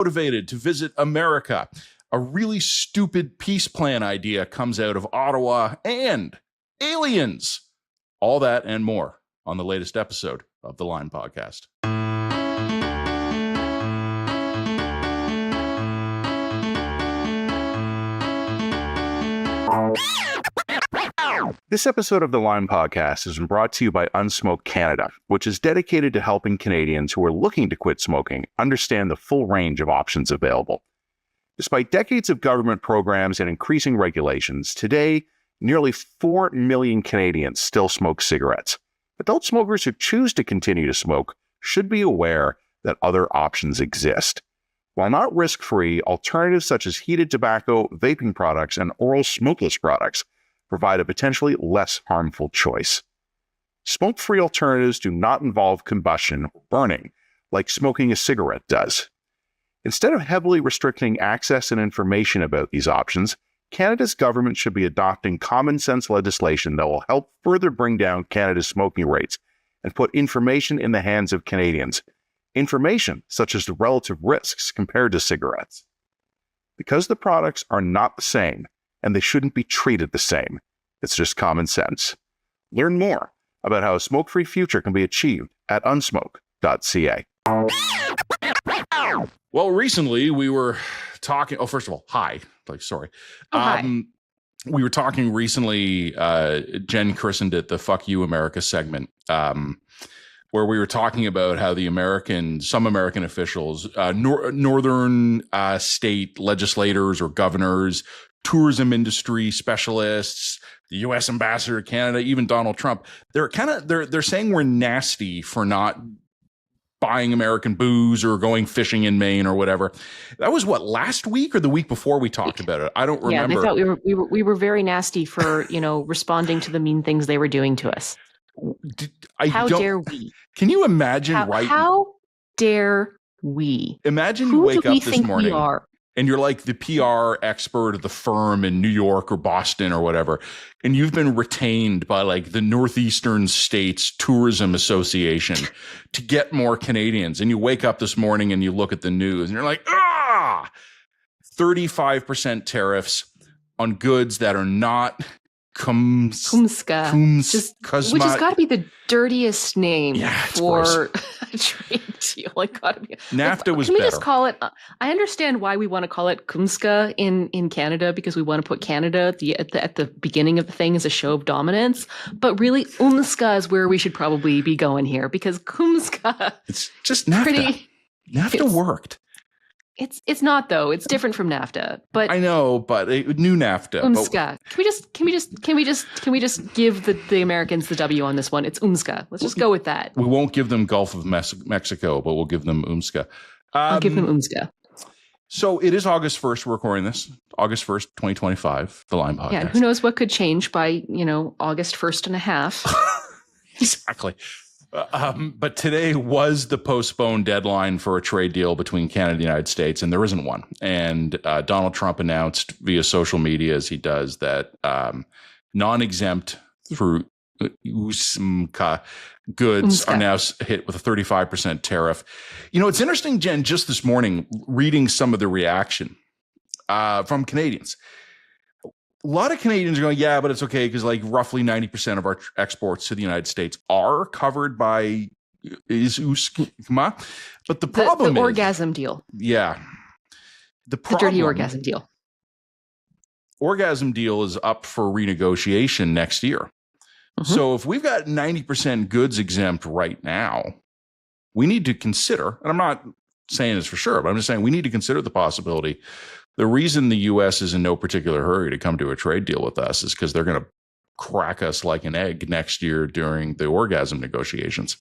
motivated to visit America. A really stupid peace plan idea comes out of Ottawa, and aliens. All that and more on the latest episode of the Line Podcast. This episode of the Line Podcast is brought to you by Unsmoke Canada, which is dedicated to helping Canadians who are looking to quit smoking understand the full range of options available. Despite decades of government programs and increasing regulations, today, nearly 4 million Canadians still smoke cigarettes. Adult smokers who choose to continue to smoke should be aware that other options exist. While not risk-free, alternatives such as heated tobacco, vaping products, and oral smokeless products provide a potentially less harmful choice. Smoke-free alternatives do not involve combustion or burning, like smoking a cigarette does. Instead of heavily restricting access and information about these options, Canada's government should be adopting common-sense legislation that will help further bring down Canada's smoking rates and put information in the hands of Canadians. Information such as the relative risks compared to cigarettes. Because the products are not the same, and they shouldn't be treated the same. It's just common sense. Learn more about how a smoke-free future can be achieved at Unsmoke.ca. Well, recently we were talking. Oh, first of all, hi. Sorry. Hi. We were talking recently. Jen christened it the "Fuck You America" segment, where we were talking about how some American officials, northern state legislators or governors, tourism industry specialists, the U.S. ambassador to Canada, even Donald Trump, they're saying we're nasty for not buying American booze or going fishing in Maine or whatever. That was what, last week or the week before we talked about it? I don't remember. Yeah, they thought we were very nasty for responding to the mean things they were doing to us. How dare we? Can you imagine? How dare we? Imagine you wake up this morning. We are? And you're like the PR expert of the firm in New York or Boston or whatever, and you've been retained by like the Northeastern States Tourism Association to get more Canadians. And you wake up this morning and you look at the news and you're like, 35% tariffs on goods that are not Kumska, which has got to be the dirtiest name for a trade deal. NAFTA was Can we better. just call it? I understand why we want to call it Kumska in Canada, because we want to put Canada at the beginning of the thing as a show of dominance. But really, Umska is where we should probably be going here, because Kumska. It's just NAFTA. NAFTA worked. It's not, though. It's different from NAFTA. But I know, but new NAFTA. Umska. Can we just give the Americans the W on this one? It's Umska. Let's just go with that. We won't give them Gulf of Mexico, but we'll give them Umska. I'll give them Umska. So it is August 1st. We're recording this. August 1st, 2025, the Line Podcast. Yeah, and who knows what could change by, August 1st and a half. Exactly. But today was the postponed deadline for a trade deal between Canada and the United States, and there isn't one. And Donald Trump announced via social media, as he does, that non-exempt through goods are now hit with a 35% tariff. It's interesting, Jen, just this morning, reading some of the reaction from Canadians. A lot of Canadians are going, yeah, but it's okay because like roughly 90% of our exports to the United States are covered by USMCA. But the problem the is orgasm deal. Yeah. The dirty orgasm deal. Orgasm deal is up for renegotiation next year. Mm-hmm. So if we've got 90% goods exempt right now, we need to consider, and I'm not saying this for sure, but I'm just saying we need to consider the possibility. The reason the U.S. is in no particular hurry to come to a trade deal with us is because they're going to crack us like an egg next year during the orgasm negotiations.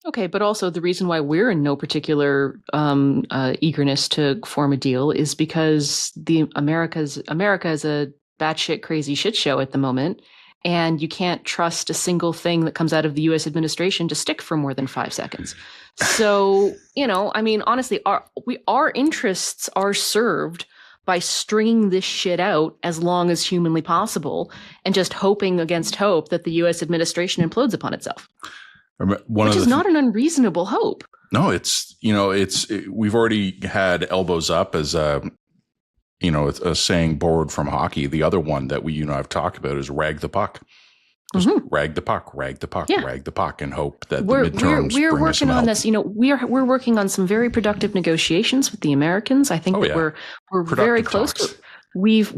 Okay, but also the reason why we're in no particular eagerness to form a deal is because America is a batshit crazy shit show at the moment, and you can't trust a single thing that comes out of the U.S. administration to stick for more than 5 seconds. So, honestly, our interests are served by stringing this shit out as long as humanly possible and just hoping against hope that the U.S. administration implodes upon itself. Which is not an unreasonable hope. No, we've already had elbows up as a saying borrowed from hockey. The other one that I've talked about is rag the puck. Just rag the puck, rag the puck, rag the puck, and hope that the midterms we're bring us some working on help. this. We're working on some very productive negotiations with the Americans. I think we're very close. We've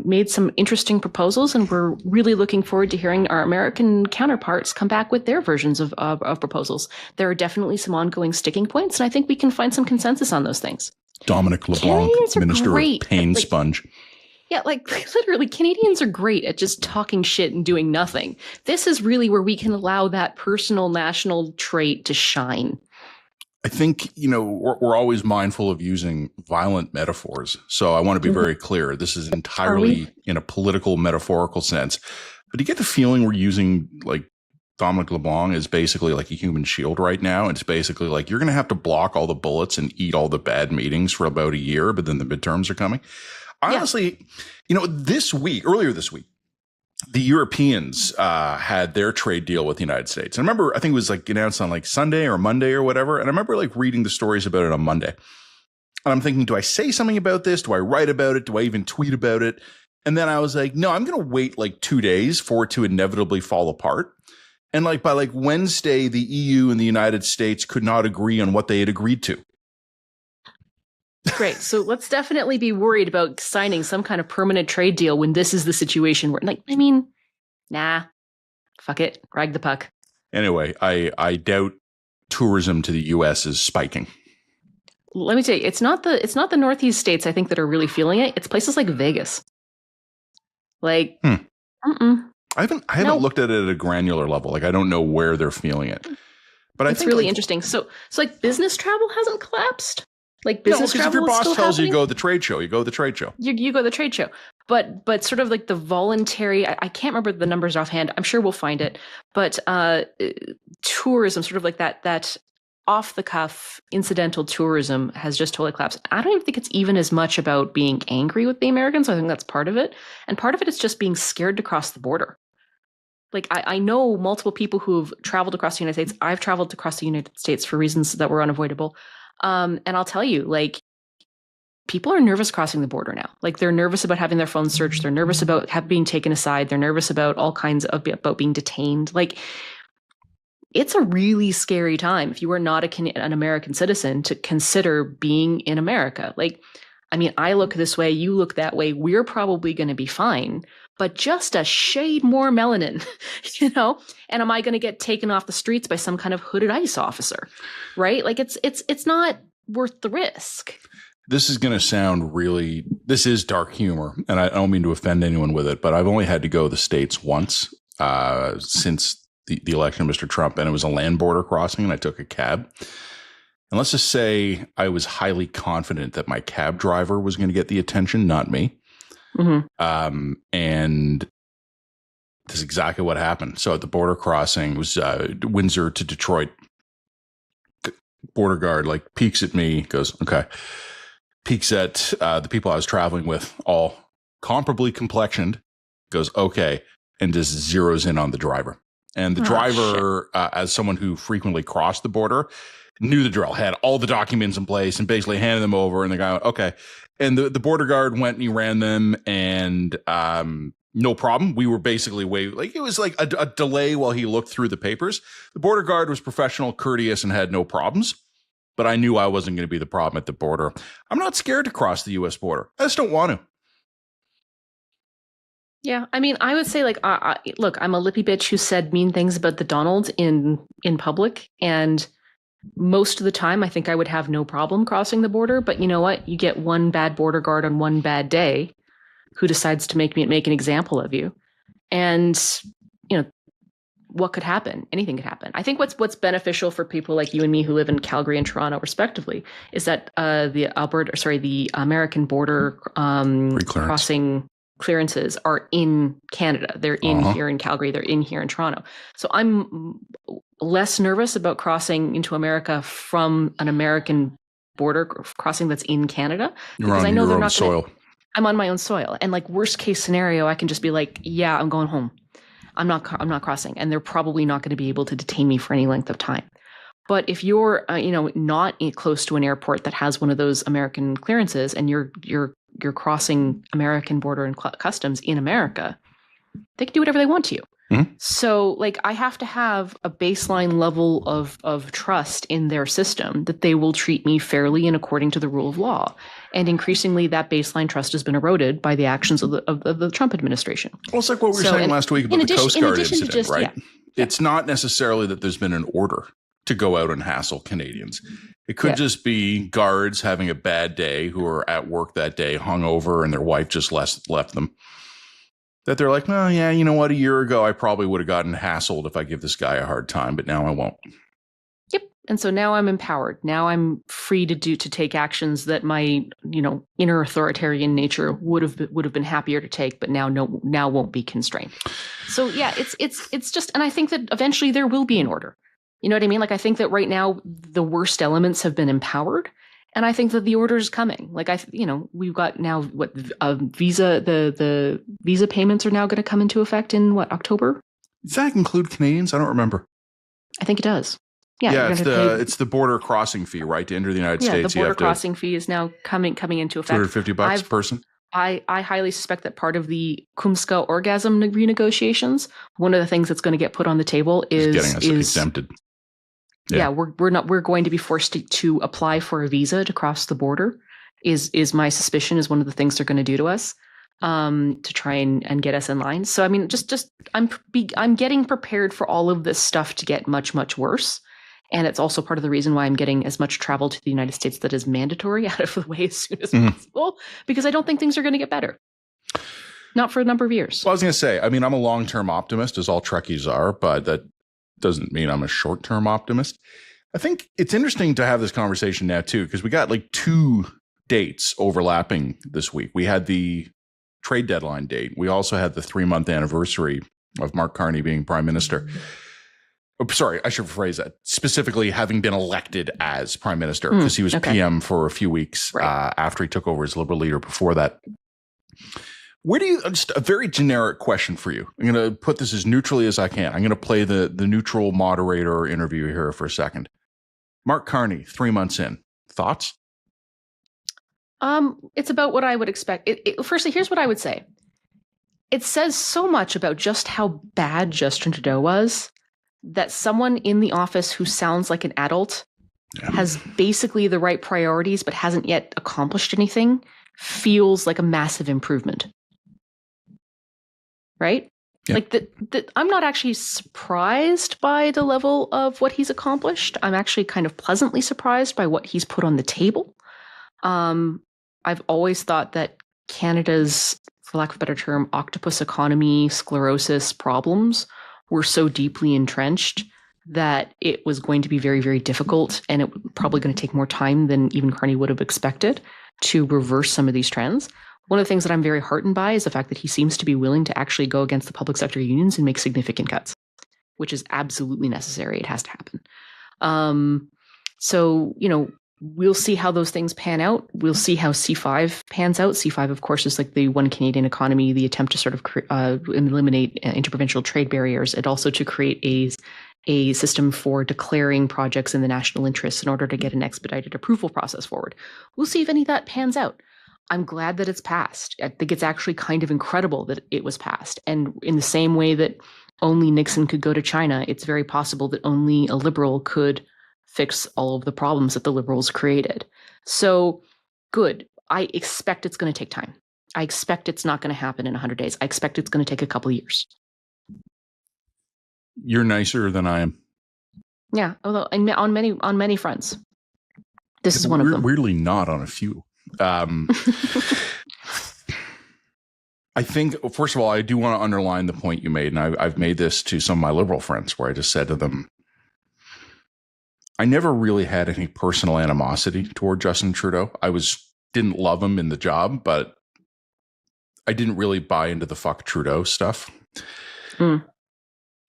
made some interesting proposals, and we're really looking forward to hearing our American counterparts come back with their versions of proposals. There are definitely some ongoing sticking points, and I think we can find some consensus on those things. Dominic LeBlanc, Minister of Pain Sponge. Yeah, literally, Canadians are great at just talking shit and doing nothing. This is really where we can allow that personal national trait to shine. I think, we're always mindful of using violent metaphors. So I want to be very clear. This is entirely in a political, metaphorical sense. But do you get the feeling we're using Dominic LeBlanc is basically like a human shield right now? And it's basically like, you're going to have to block all the bullets and eat all the bad meetings for about a year, but then the midterms are coming. Honestly, earlier this week, the Europeans had their trade deal with the United States. And I remember, I think it was announced on Sunday or Monday or whatever. And I remember reading the stories about it on Monday. And I'm thinking, do I say something about this? Do I write about it? Do I even tweet about it? And then I was like, no, I'm going to wait 2 days for it to inevitably fall apart. And by Wednesday, the EU and the United States could not agree on what they had agreed to. Great. So let's definitely be worried about signing some kind of permanent trade deal when this is the situation where, nah, fuck it, rag the puck. Anyway, I doubt tourism to the U.S. is spiking. Let me tell you, it's not the Northeast states, I think, that are really feeling it. It's places like Vegas. I haven't looked at it at a granular level. I don't know where they're feeling it. But I think it's really interesting. So business travel hasn't collapsed. Business travel, if your boss tells happening. you go to the trade show, you go to the trade show. You go to the trade show. But sort of the voluntary, I can't remember the numbers offhand. I'm sure we'll find it. But tourism, sort of that off the cuff incidental tourism has just totally collapsed. I don't even think it's even as much about being angry with the Americans. I think that's part of it. And part of it is just being scared to cross the border. I know multiple people who've traveled across the United States. I've traveled across the United States for reasons that were unavoidable. And I'll tell you, people are nervous crossing the border now. They're nervous about having their phones searched. They're nervous about being taken aside. They're nervous about all kinds of about being detained. It's a really scary time if you are not an American citizen to consider being in America. I look this way, you look that way. We're probably going to be fine, but just a shade more melanin, And am I going to get taken off the streets by some kind of hooded ICE officer, right? It's not worth the risk. This is going to sound this is dark humor, and I don't mean to offend anyone with it, but I've only had to go to the States once since the election of Mr. Trump, and it was a land border crossing, and I took a cab. And let's just say I was highly confident that my cab driver was going to get the attention, not me. Mm-hmm. And this is exactly what happened. So at the border crossing, it was Windsor to Detroit. Border guard peeks at me, goes, okay. Peeks at the people I was traveling with, all comparably complexioned, goes, okay, and just zeroes in on the driver. And the driver, as someone who frequently crossed the border, knew the drill, had all the documents in place and basically handed them over. And the guy went, okay. And the border guard went and he ran them, and no problem. We were basically it was a delay while he looked through the papers. The border guard was professional, courteous, and had no problems. But I knew I wasn't going to be the problem at the border. I'm not scared to cross the U.S. border. I just don't want to. Yeah, I would say look, I'm a lippy bitch who said mean things about the Donald in public, and most of the time I think I would have no problem crossing the border. But you know what? You get one bad border guard on one bad day who decides to make an example of you, and what could happen? Anything could happen. I think what's beneficial for people like you and me who live in Calgary and Toronto, respectively, is that the American border crossing clearances are in Canada. They're in here in Calgary. They're in here in Toronto. So I'm less nervous about crossing into America from an American border crossing that's in Canada, because I know they're not soil. I'm on my own soil, and worst case scenario, I can just be yeah, I'm going home. I'm not crossing, and they're probably not going to be able to detain me for any length of time. But if you're, not close to an airport that has one of those American clearances, and you're crossing American border and customs in America, they can do whatever they want to you. Mm-hmm. So, I have to have a baseline level of trust in their system that they will treat me fairly and according to the rule of law. And increasingly, that baseline trust has been eroded by the actions of the Trump administration. Well, it's like what we were saying last week about the Coast Guard incident, right? Yeah. It's not necessarily that there's been an order to go out and hassle Canadians. It could just be guards having a bad day who are at work that day, hungover, and their wife just left them. That they're like, well, yeah, you know what? A year ago, I probably would have gotten hassled if I give this guy a hard time, but now I won't. Yep. And so now I'm empowered. Now I'm free to take actions that my, inner authoritarian nature would have been happier to take, but now won't be constrained. So yeah, it's just, and I think that eventually there will be an order. You know what I mean? I think that right now the worst elements have been empowered, and I think that the order is coming. We've got now visa, the visa payments are now going to come into effect in October? Does that include Canadians? I don't remember. I think it does. Yeah. Yeah, it's the border crossing fee, right? To enter the United States. The border crossing fee is now coming into effect. $250 a person. I highly suspect that part of the Kumska orgasm renegotiations, one of the things that's going to get put on the table is getting us exempted. Yeah, we're going to be forced to apply for a visa to cross the border. Is my suspicion is one of the things they're going to do to us, to try and get us in line. So I mean, I'm getting prepared for all of this stuff to get much, much worse. And it's also part of the reason why I'm getting as much travel to the United States that is mandatory out of the way as soon as possible, because I don't think things are going to get better. Not for a number of years. Well, I was going to say, I mean, I'm a long-term optimist, as all Trekkies are, but that doesn't mean I'm a short-term optimist. I think it's interesting to have this conversation now, too, because we got 2 dates overlapping this week. We had the trade deadline date. We also had the 3-month anniversary of Mark Carney being prime minister. Oh, sorry, I should rephrase that. Specifically, having been elected as prime minister, because he was PM for a few weeks after he took over as Liberal leader before that. Where do you, just a very generic question for you. I'm going to put this as neutrally as I can. I'm going to play the neutral moderator interview here for a second. Mark Carney, 3 months in. Thoughts? It's about what I would expect. Firstly, here's what I would say. It says so much about just how bad Justin Trudeau was that someone in the office who sounds like an adult has basically the right priorities but hasn't yet accomplished anything feels like a massive improvement. Right? Yeah. I'm not actually surprised by the level of what he's accomplished. I'm actually kind of pleasantly surprised by what he's put on the table. I've always thought that Canada's, for lack of a better term, octopus economy, sclerosis problems were so deeply entrenched that it was going to be very, very difficult, and it was probably going to take more time than even Carney would have expected to reverse some of these trends. One of the things that I'm very heartened by is the fact that he seems to be willing to actually go against the public sector unions and make significant cuts, which is absolutely necessary. It has to happen. So, we'll see how those things pan out. We'll see how C5 pans out. C5, of course, is like the One Canadian Economy, the attempt to sort of eliminate interprovincial trade barriers, and also to create a system for declaring projects in the national interest in order to get an expedited approval process forward. We'll see if any of that pans out. I'm glad that it's passed. I think it's actually kind of incredible that it was passed. And in the same way that only Nixon could go to China, it's very possible that only a Liberal could fix all of the problems that the Liberals created. So good. I expect it's going to take time. I expect it's not going to happen in 100 days. I expect it's going to take a couple of years. You're nicer than I am. Yeah, although on many fronts. This is one of them. Weirdly not on a few. I think, first of all, I do want to underline the point you made, and I've made this to some of my Liberal friends, where I just said to them, I never really had any personal animosity toward Justin Trudeau. Didn't love him in the job, but I didn't really buy into the fuck Trudeau stuff.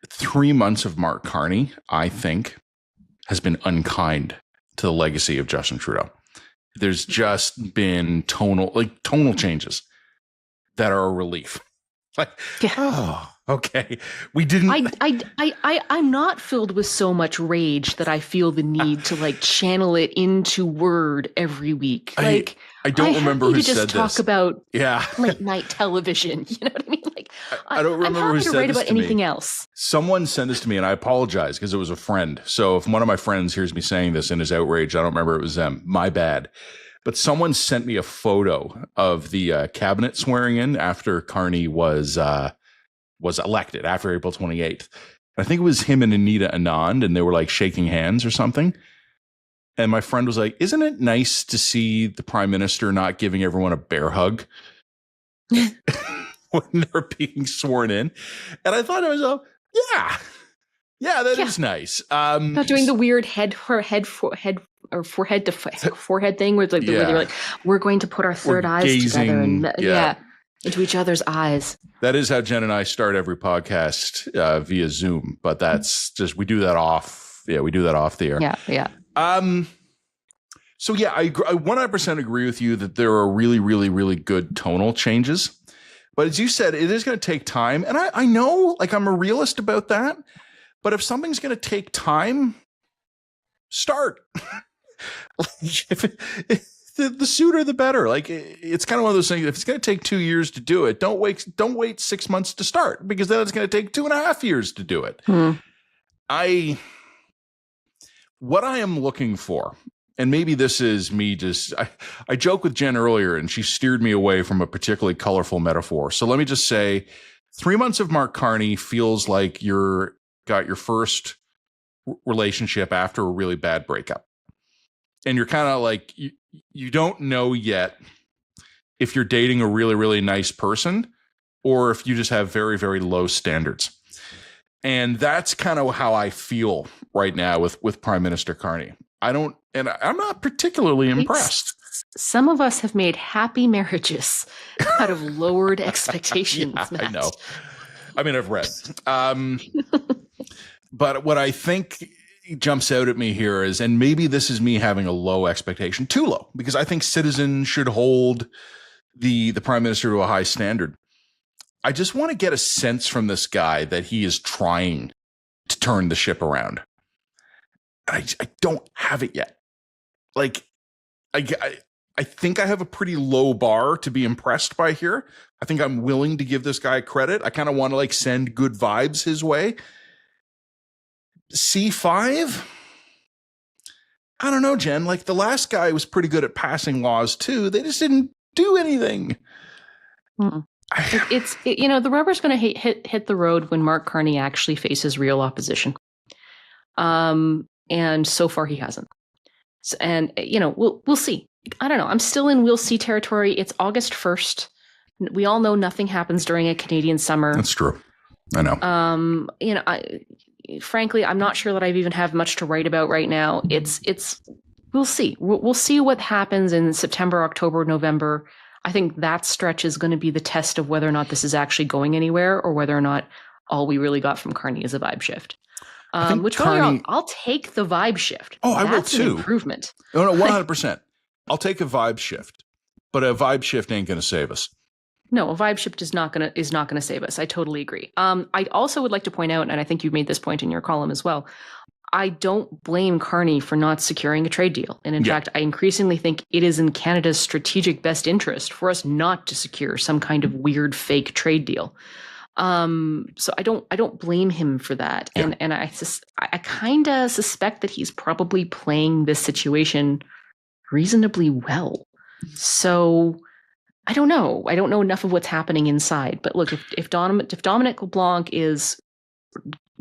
3 months of Mark Carney, I think, has been unkind to the legacy of Justin Trudeau. There's just been tonal changes that are a relief. Okay. We didn't. I'm not filled with so much rage that I feel the need to like channel it into Word every week. Like I don't remember who to just said talk this. about Yeah. late night television. You know what I mean? Like I don't remember I'm who happy said to write this about to me. anything else. Someone sent this to me, and I apologize because it was a friend. So if one of my friends hears me saying this and is outraged, I don't remember it was them. My bad. But someone sent me a photo of the cabinet swearing in after Carney was elected after April 28th. I think it was him and Anita Anand, and they were like shaking hands or something. And my friend was like, "Isn't it nice to see the prime minister not giving everyone a bear hug when they're being sworn in?" And I thought to myself, yeah, that is nice. Not doing the weird forehead to forehead thing where they're like, we're going to put our third eyes gazing, together and into each other's eyes. That is how Jen and I start every podcast via Zoom, but that's just, we do that off. Yeah, we do that off the air. Yeah. So yeah, I 100% agree with you that there are really, really, really good tonal changes. But as you said, it is going to take time. And I know, like, I'm a realist about that. But if something's going to take time, start. The sooner the better. Like, it's kind of one of those things. If it's going to take 2 years to do it, don't wait 6 months to start, because then it's going to take 2.5 years to do it. What I am looking for, and maybe this is me just, I joked with Jen earlier and she steered me away from a particularly colorful metaphor. So let me just say 3 months of Mark Carney feels like you're got your first relationship after a really bad breakup. And you're kind of like, you don't know yet if you're dating a really, really nice person or if you just have very, very low standards. And that's kind of how I feel right now with Prime Minister Carney. I'm not particularly impressed. Some of us have made happy marriages out of lowered expectations. I know. I mean, I've read. But what I think jumps out at me here is, and maybe this is me having a low expectation, too low, because I think citizens should hold the prime minister to a high standard. I just want to get a sense from this guy that he is trying to turn the ship around. I don't have it yet. Like, I think I have a pretty low bar to be impressed by here. I think I'm willing to give this guy credit. I kind of want to like send good vibes his way. C5? I don't know, Jen. Like, the last guy was pretty good at passing laws too. They just didn't do anything. The rubber's going to hit the road when Mark Carney actually faces real opposition. And so far he hasn't. And we'll see. I don't know. I'm still in we'll see territory. It's August 1st. We all know nothing happens during a Canadian summer. That's true. I know. Frankly, I'm not sure that I've even have much to write about right now. We'll see. We'll see what happens in September, October, November. I think that stretch is going to be the test of whether or not this is actually going anywhere, or whether or not all we really got from Carney is a vibe shift. Which Carney, I'll take the vibe shift. Oh, I will too. An improvement. No, 100%. I'll take a vibe shift, but a vibe shift ain't going to save us. No, a vibe shift is not going to save us. I totally agree. I also would like to point out, and I think you made this point in your column as well, I don't blame Carney for not securing a trade deal. And in fact, I increasingly think it is in Canada's strategic best interest for us not to secure some kind of weird fake trade deal. So I don't blame him for that. Yeah. And I kind of suspect that he's probably playing this situation reasonably well. So I don't know. I don't know enough of what's happening inside. But look, if Dominic LeBlanc is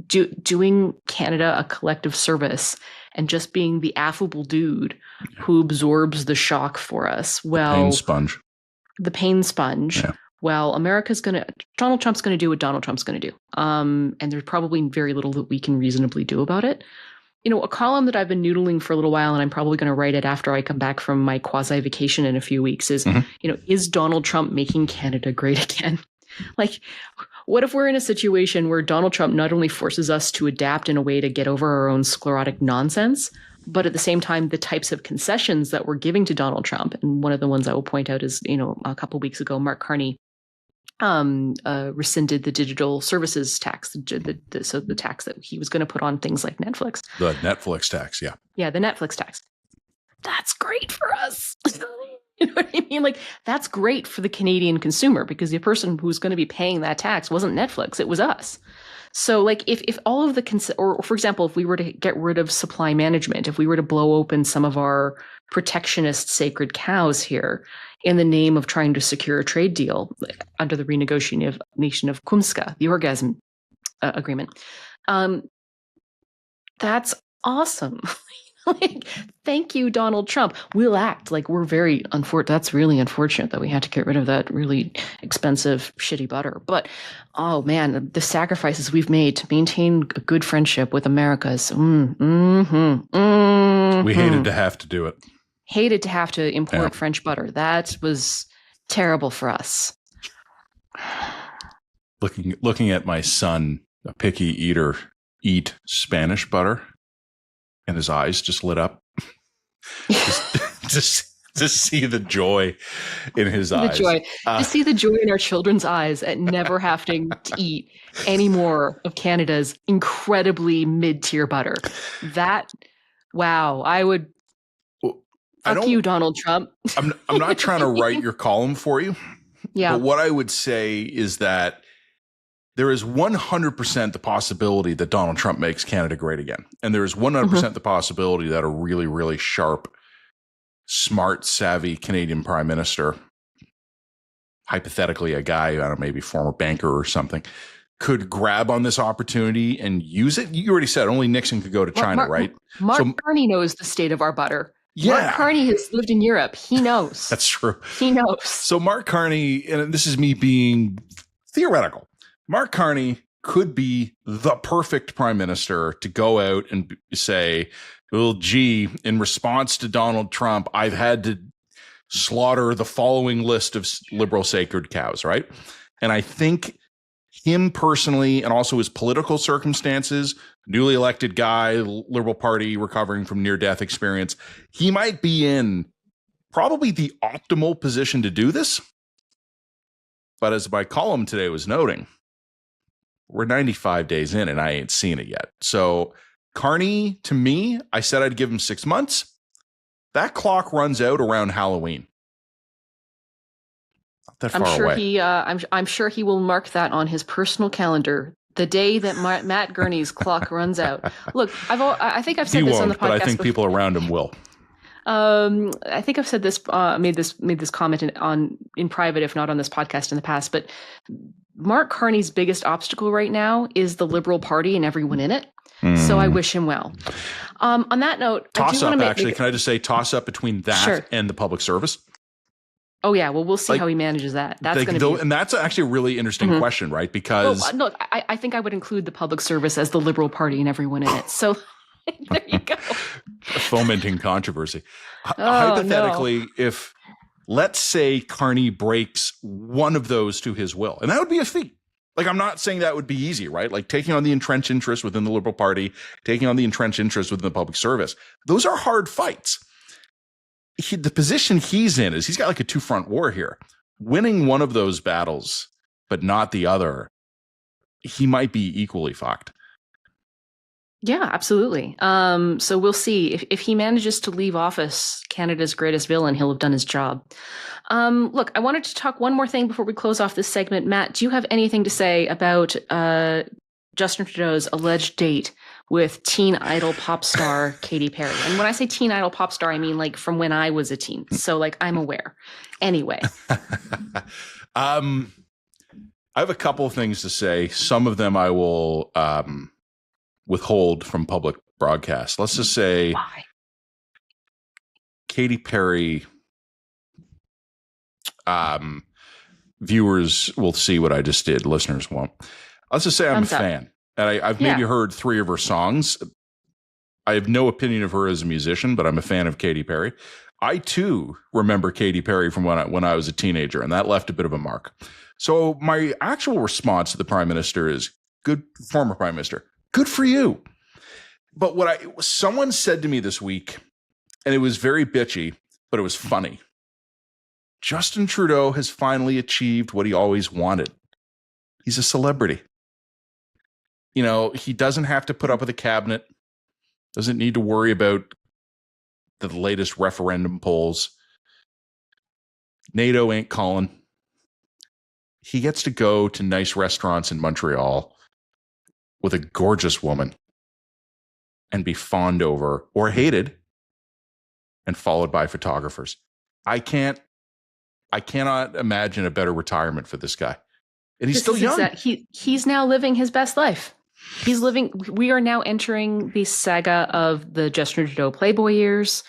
doing Canada a collective service and just being the affable dude who absorbs the shock for us, well, the pain sponge. Yeah. Well, Donald Trump's going to do what Donald Trump's going to do. And there's probably very little that we can reasonably do about it. A column that I've been noodling for a little while, and I'm probably going to write it after I come back from my quasi vacation in a few weeks, is, is Donald Trump making Canada great again? Like, what if we're in a situation where Donald Trump not only forces us to adapt in a way to get over our own sclerotic nonsense, but at the same time, the types of concessions that we're giving to Donald Trump, and one of the ones I will point out is, a couple of weeks ago, Mark Carney rescinded the digital services tax, so the tax that he was going to put on things like Netflix. The Netflix tax, yeah. Yeah, the Netflix tax. That's great for us. You know what I mean? Like, that's great for the Canadian consumer, because the person who's going to be paying that tax wasn't Netflix, it was us. So, like, if all of the, or for example, if we were to get rid of supply management, if we were to blow open some of our protectionist sacred cows here in the name of trying to secure a trade deal under the renegotiation of Kumska, the orgasm agreement, that's awesome. Like, thank you, Donald Trump. We'll act like we're very unfortunate. That's really unfortunate that we had to get rid of that really expensive, shitty butter. But, oh man, the sacrifices we've made to maintain a good friendship with America's. We hated to have to do it. Hated to have to import French butter. That was terrible for us. Looking at my son, a picky eater, eat Spanish butter. And his eyes just lit up. just to see the joy in his eyes. To see the joy in our children's eyes at never having to eat any more of Canada's incredibly mid-tier butter. That, wow, I would. Fuck you, Donald Trump. I'm not trying to write your column for you. Yeah. But what I would say is that there is 100% the possibility that Donald Trump makes Canada great again. And there is 100% the possibility that a really, really sharp, smart, savvy Canadian prime minister, hypothetically a guy, I don't know, maybe former banker or something, could grab on this opportunity and use it. You already said only Nixon could go to China, right? Mark Carney knows the state of our butter. Yeah. Mark Carney has lived in Europe. He knows. That's true. He knows. So Mark Carney, and this is me being theoretical, Mark Carney could be the perfect prime minister to go out and say, well, gee, in response to Donald Trump, I've had to slaughter the following list of liberal sacred cows, right? And I think him personally, and also his political circumstances, newly elected guy, Liberal Party recovering from near-death experience, he might be in probably the optimal position to do this. But as my column today was noting, we're 95 days in and I ain't seen it yet. So Carney, to me, I said I'd give him 6 months. That clock runs out around Halloween. Not that far away. I'm sure he will mark that on his personal calendar, the day that Matt Gurney's clock runs out. Look, I think I've said this on the podcast, but I think people around him will. I think I've said this, made this comment in private, if not on this podcast in the past. But Mark Carney's biggest obstacle right now is the Liberal Party and everyone in it. So I wish him well. On that note, toss up. Actually, can I just say toss up between that and the public service? Oh yeah, well we'll see how he manages that. That's going to be, and that's actually a really interesting question, right? Because no, I think I would include the public service as the Liberal Party and everyone in it. So. There you go. Fomenting controversy. Hypothetically, if let's say Carney breaks one of those to his will, and that would be a feat. Like, I'm not saying that would be easy, right? Like taking on the entrenched interest within the Liberal Party, taking on the entrenched interest within the public service. Those are hard fights. The position he's in is he's got like a two-front war here. Winning one of those battles, but not the other, he might be equally fucked. Yeah, absolutely. So we'll see if he manages to leave office, Canada's greatest villain, he'll have done his job. Look, I wanted to talk one more thing before we close off this segment. Matt, do you have anything to say about Justin Trudeau's alleged date with teen idol pop star Katy Perry? And when I say teen idol pop star, I mean like from when I was a teen. So like I'm aware. Anyway. I have a couple of things to say. Some of them I will withhold from public broadcast. Let's just say Katy Perry viewers will see what I just did. Listeners won't. Let's just say I'm a fan. And I've maybe heard 3 of her songs. I have no opinion of her as a musician, but I'm a fan of Katy Perry. I, too, remember Katy Perry from when I was a teenager, and that left a bit of a mark. So my actual response to the Prime Minister is, good, former Prime Minister, good for you. But someone said to me this week, and it was very bitchy, but it was funny. Justin Trudeau has finally achieved what he always wanted. He's a celebrity. You know, he doesn't have to put up with a cabinet, doesn't need to worry about the latest referendum polls. NATO ain't calling. He gets to go to nice restaurants in Montreal with a gorgeous woman and be fawned over or hated and followed by photographers. I cannot imagine a better retirement for this guy. And he's still young. He's now living his best life. We are now entering the saga of the Justin Trudeau Playboy years.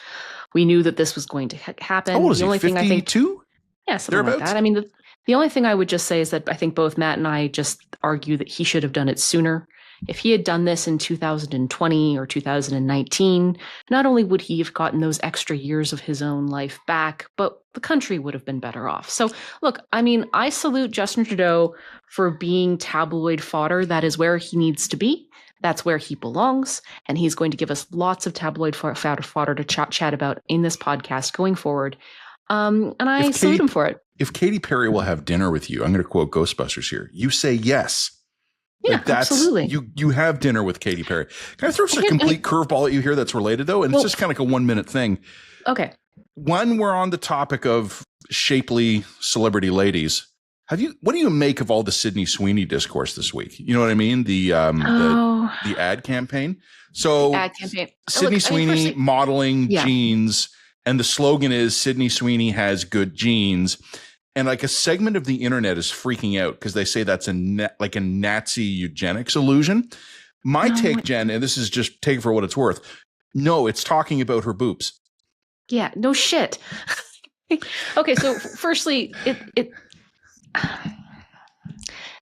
We knew that this was going to happen. How old is he? 52? Yeah, something like that. I mean, the only thing I would just say is that I think both Matt and I just argue that he should have done it sooner. If he had done this in 2020 or 2019, not only would he have gotten those extra years of his own life back, but the country would have been better off. So look, I mean, I salute Justin Trudeau for being tabloid fodder. That is where he needs to be. That's where he belongs. And he's going to give us lots of tabloid fodder to chat about in this podcast going forward. And I salute him for it. If Katy Perry will have dinner with you, I'm going to quote Ghostbusters here. You say yes. Yeah, absolutely. You have dinner with Katy Perry. Can I throw a complete curveball at you here that's related, though? And it's just kind of like a 1 minute thing. Okay. When we're on the topic of shapely celebrity ladies, what do you make of all the Sidney Sweeney discourse this week? You know what I mean? The ad campaign. So ad campaign. Sidney Sweeney modeling jeans, and the slogan is Sidney Sweeney has good genes. And like a segment of the internet is freaking out because they say that's a Nazi eugenics illusion. My take, Jen, and this is just take it for what it's worth. No, it's talking about her boobs. Yeah, no shit. Okay, so firstly,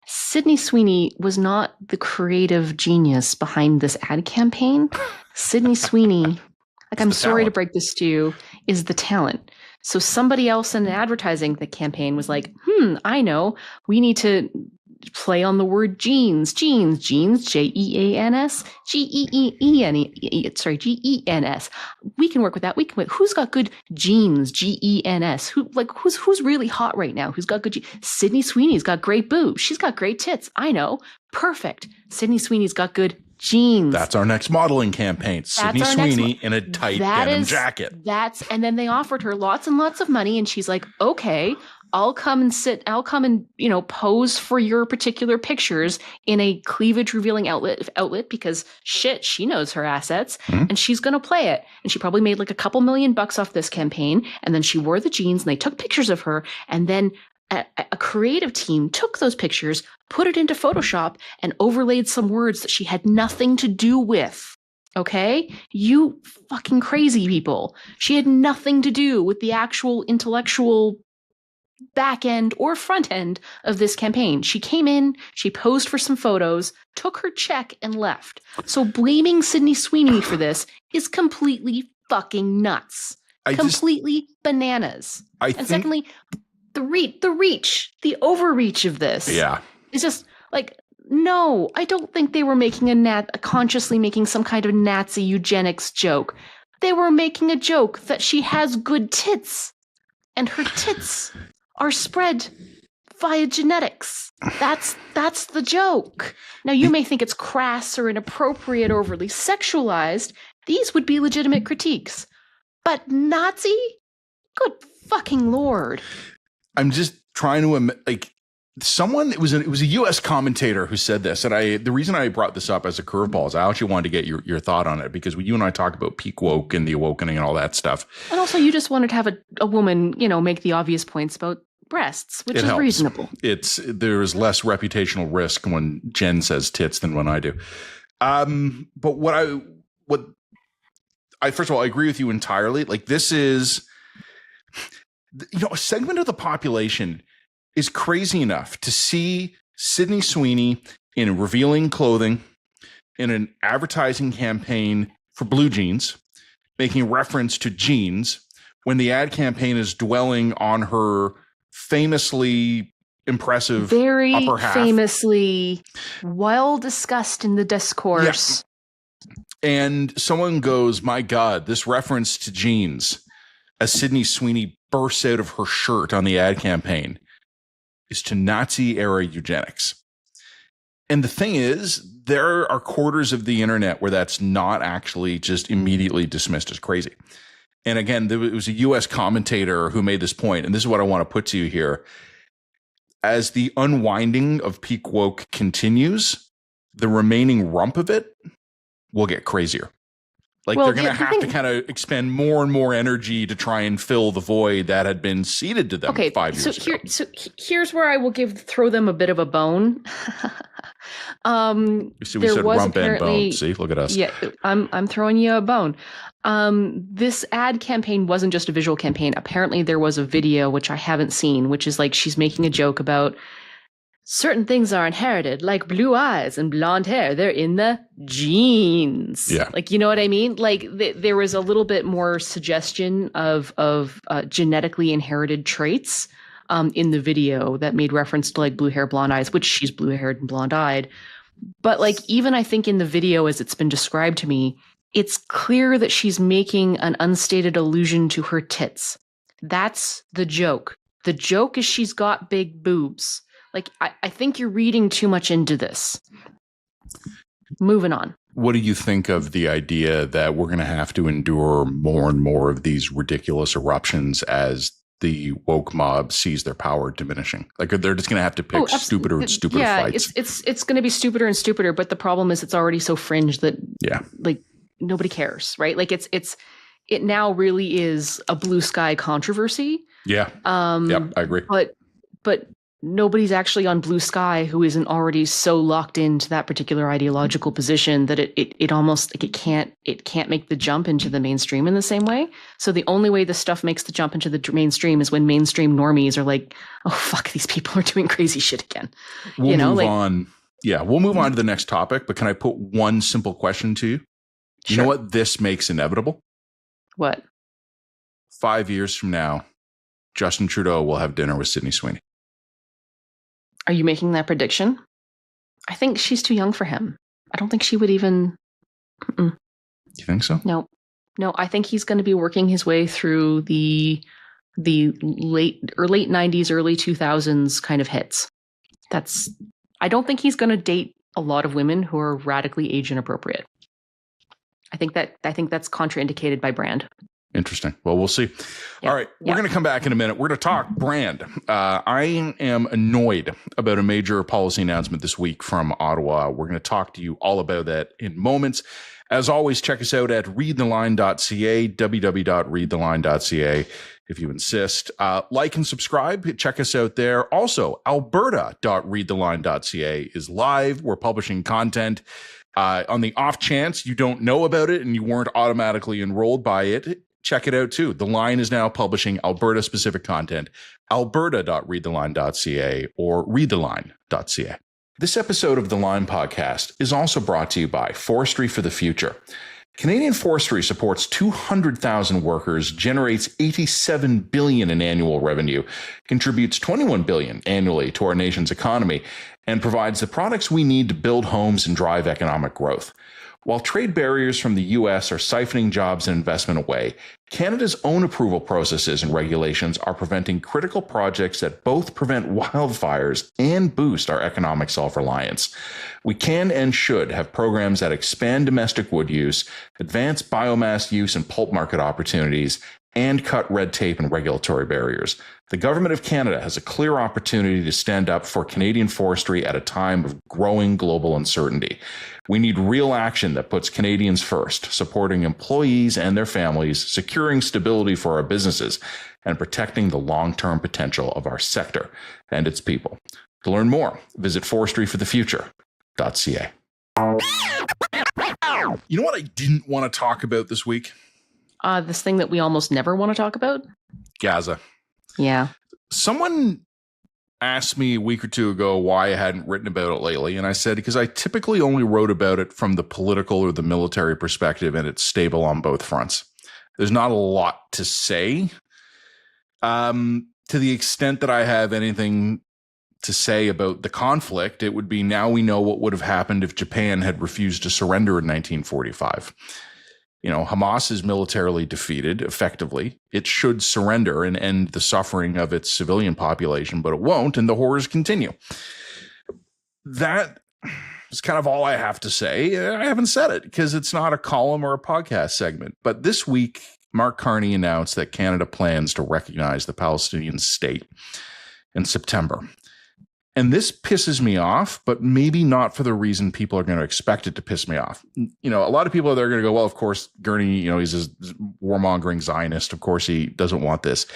Sidney Sweeney was not the creative genius behind this ad campaign. Sidney Sweeney, I'm sorry to break this to you, is the talent. So somebody else in the advertising the campaign was like, I know, we need to play on the word jeans, G-E-A-N-S, G-E-N-S. We can work with that. Who's got good genes, G-E-N-S? Who's really hot right now? Who's got good genes? Sidney Sweeney's got great boobs. She's got great tits. I know. Perfect. Sidney Sweeney's got good jeans. That's our next modeling campaign. Sidney Sweeney in a tight denim jacket. And then they offered her lots and lots of money, and she's like, okay, I'll come and pose for your particular pictures in a cleavage revealing outlet because shit, she knows her assets and she's going to play it. And she probably made like a couple $1 million off this campaign. And then she wore the jeans and they took pictures of her. And then a creative team took those pictures, put it into Photoshop and overlaid some words that she had nothing to do with. Okay? You fucking crazy people. She had nothing to do with the actual intellectual back end or front end of this campaign. She came in, she posed for some photos, took her check and left. So blaming Sidney Sweeney for this is completely fucking nuts. Completely bananas. Secondly, the overreach of this is just like, no, I don't think they were making consciously making some kind of Nazi eugenics joke. They were making a joke that she has good tits and her tits are spread via genetics. That's the joke. Now, you may think it's crass or inappropriate, overly sexualized. These would be legitimate critiques. But Nazi? Good fucking Lord. I'm just trying to it was a U.S. commentator who said this, and the reason I brought this up as a curveball is I actually wanted to get your thought on it because you and I talk about peak woke and the awakening and all that stuff. And also, you just wanted to have a woman, make the obvious points about breasts, which is reasonable. There is less reputational risk when Jen says tits than when I do. But first of all, I agree with you entirely. Like, this is, a segment of the population is crazy enough to see Sidney Sweeney in revealing clothing in an advertising campaign for blue jeans, making reference to jeans when the ad campaign is dwelling on her famously impressive very upper half. Famously well discussed in the discourse. Yeah. And someone goes, my God, this reference to jeans as Sidney Sweeney bursts out of her shirt on the ad campaign is to Nazi-era eugenics. And the thing is, there are quarters of the internet where that's not actually just immediately dismissed as crazy. And again, there was a U.S. commentator who made this point, and this is what I want to put to you here. As the unwinding of peak woke continues, the remaining rump of it will get crazier. Like, they're going to have to kind of expend more and more energy to try and fill the void that had been ceded to them 5 years ago. So here's where I will throw them a bit of a bone. So we said rump and bone. See, look at us. Yeah, I'm throwing you a bone. This ad campaign wasn't just a visual campaign. Apparently there was a video, which I haven't seen, which is like she's making a joke about certain things are inherited, like blue eyes and blonde hair. They're in the genes. Yeah. Like, you know what I mean? Like there was a little bit more suggestion of genetically inherited traits in the video that made reference to like blue hair, blonde eyes, which she's blue haired and blonde eyed. But like, even I think in the video, as it's been described to me, it's clear that she's making an unstated allusion to her tits. That's the joke. The joke is she's got big boobs. Like, I think you're reading too much into this. Moving on. What do you think of the idea that we're going to have to endure more and more of these ridiculous eruptions as the woke mob sees their power diminishing? Like, they're just going to have to pick stupider and stupider fights. Yeah, it's going to be stupider and stupider, but the problem is it's already so fringe that like nobody cares, right? Like it now really is a blue sky controversy. Yeah. Yep, I agree. But nobody's actually on blue sky who isn't already so locked into that particular ideological position that it almost like it can't make the jump into the mainstream in the same way. So the only way this stuff makes the jump into the mainstream is when mainstream normies are like, oh fuck, these people are doing crazy shit again. We'll move on. Yeah, we'll move on to the next topic, but can I put one simple question to you? You know what this makes inevitable? What? 5 years from now, Justin Trudeau will have dinner with Sidney Sweeney. Are you making that prediction? I think she's too young for him. I don't think she would even. You think so? No. I think he's going to be working his way through the late 90s, early 2000s kind of hits. I don't think he's going to date a lot of women who are radically age inappropriate. I think that's contraindicated by brand. Interesting. Well, we'll see. Yeah. All right. We're going to come back in a minute. We're going to talk brand. I am annoyed about a major policy announcement this week from Ottawa. We're going to talk to you all about that in moments. As always, check us out at readtheline.ca, www.readtheline.ca if you insist. Like and subscribe. Check us out there. Also, alberta.readtheline.ca is live. We're publishing content. On the off chance you don't know about it and you weren't automatically enrolled by it, check it out too. The Line is now publishing Alberta-specific content, alberta.readtheline.ca or readtheline.ca. This episode of the Line podcast is also brought to you by Forestry for the Future. Canadian forestry supports 200,000 workers, generates $87 billion in annual revenue, contributes $21 billion annually to our nation's economy, and provides the products we need to build homes and drive economic growth. While trade barriers from the U.S. are siphoning jobs and investment away, Canada's own approval processes and regulations are preventing critical projects that both prevent wildfires and boost our economic self-reliance. We can and should have programs that expand domestic wood use, advance biomass use and pulp market opportunities, and cut red tape and regulatory barriers. The Government of Canada has a clear opportunity to stand up for Canadian forestry at a time of growing global uncertainty. We need real action that puts Canadians first, supporting employees and their families, securing stability for our businesses, and protecting the long-term potential of our sector and its people. To learn more, visit forestryforthefuture.ca. You know what I didn't want to talk about this week? This thing that we almost never want to talk about? Gaza. Yeah. Someone asked me a week or two ago why I hadn't written about it lately. And I said, because I typically only wrote about it from the political or the military perspective, and it's stable on both fronts. There's not a lot to say. To the extent that I have anything to say about the conflict, it would be now we know what would have happened if Japan had refused to surrender in 1945. Hamas is militarily defeated effectively. It should surrender and end the suffering of its civilian population, but it won't, and the horrors continue. That is kind of all I have to say. I haven't said it because it's not a column or a podcast segment. But this week, Mark Carney announced that Canada plans to recognize the Palestinian state in September. And this pisses me off, but maybe not for the reason people are going to expect it to piss me off. A lot of people are going to go, well, of course, Gurney, he's a warmongering Zionist. Of course, he doesn't want this.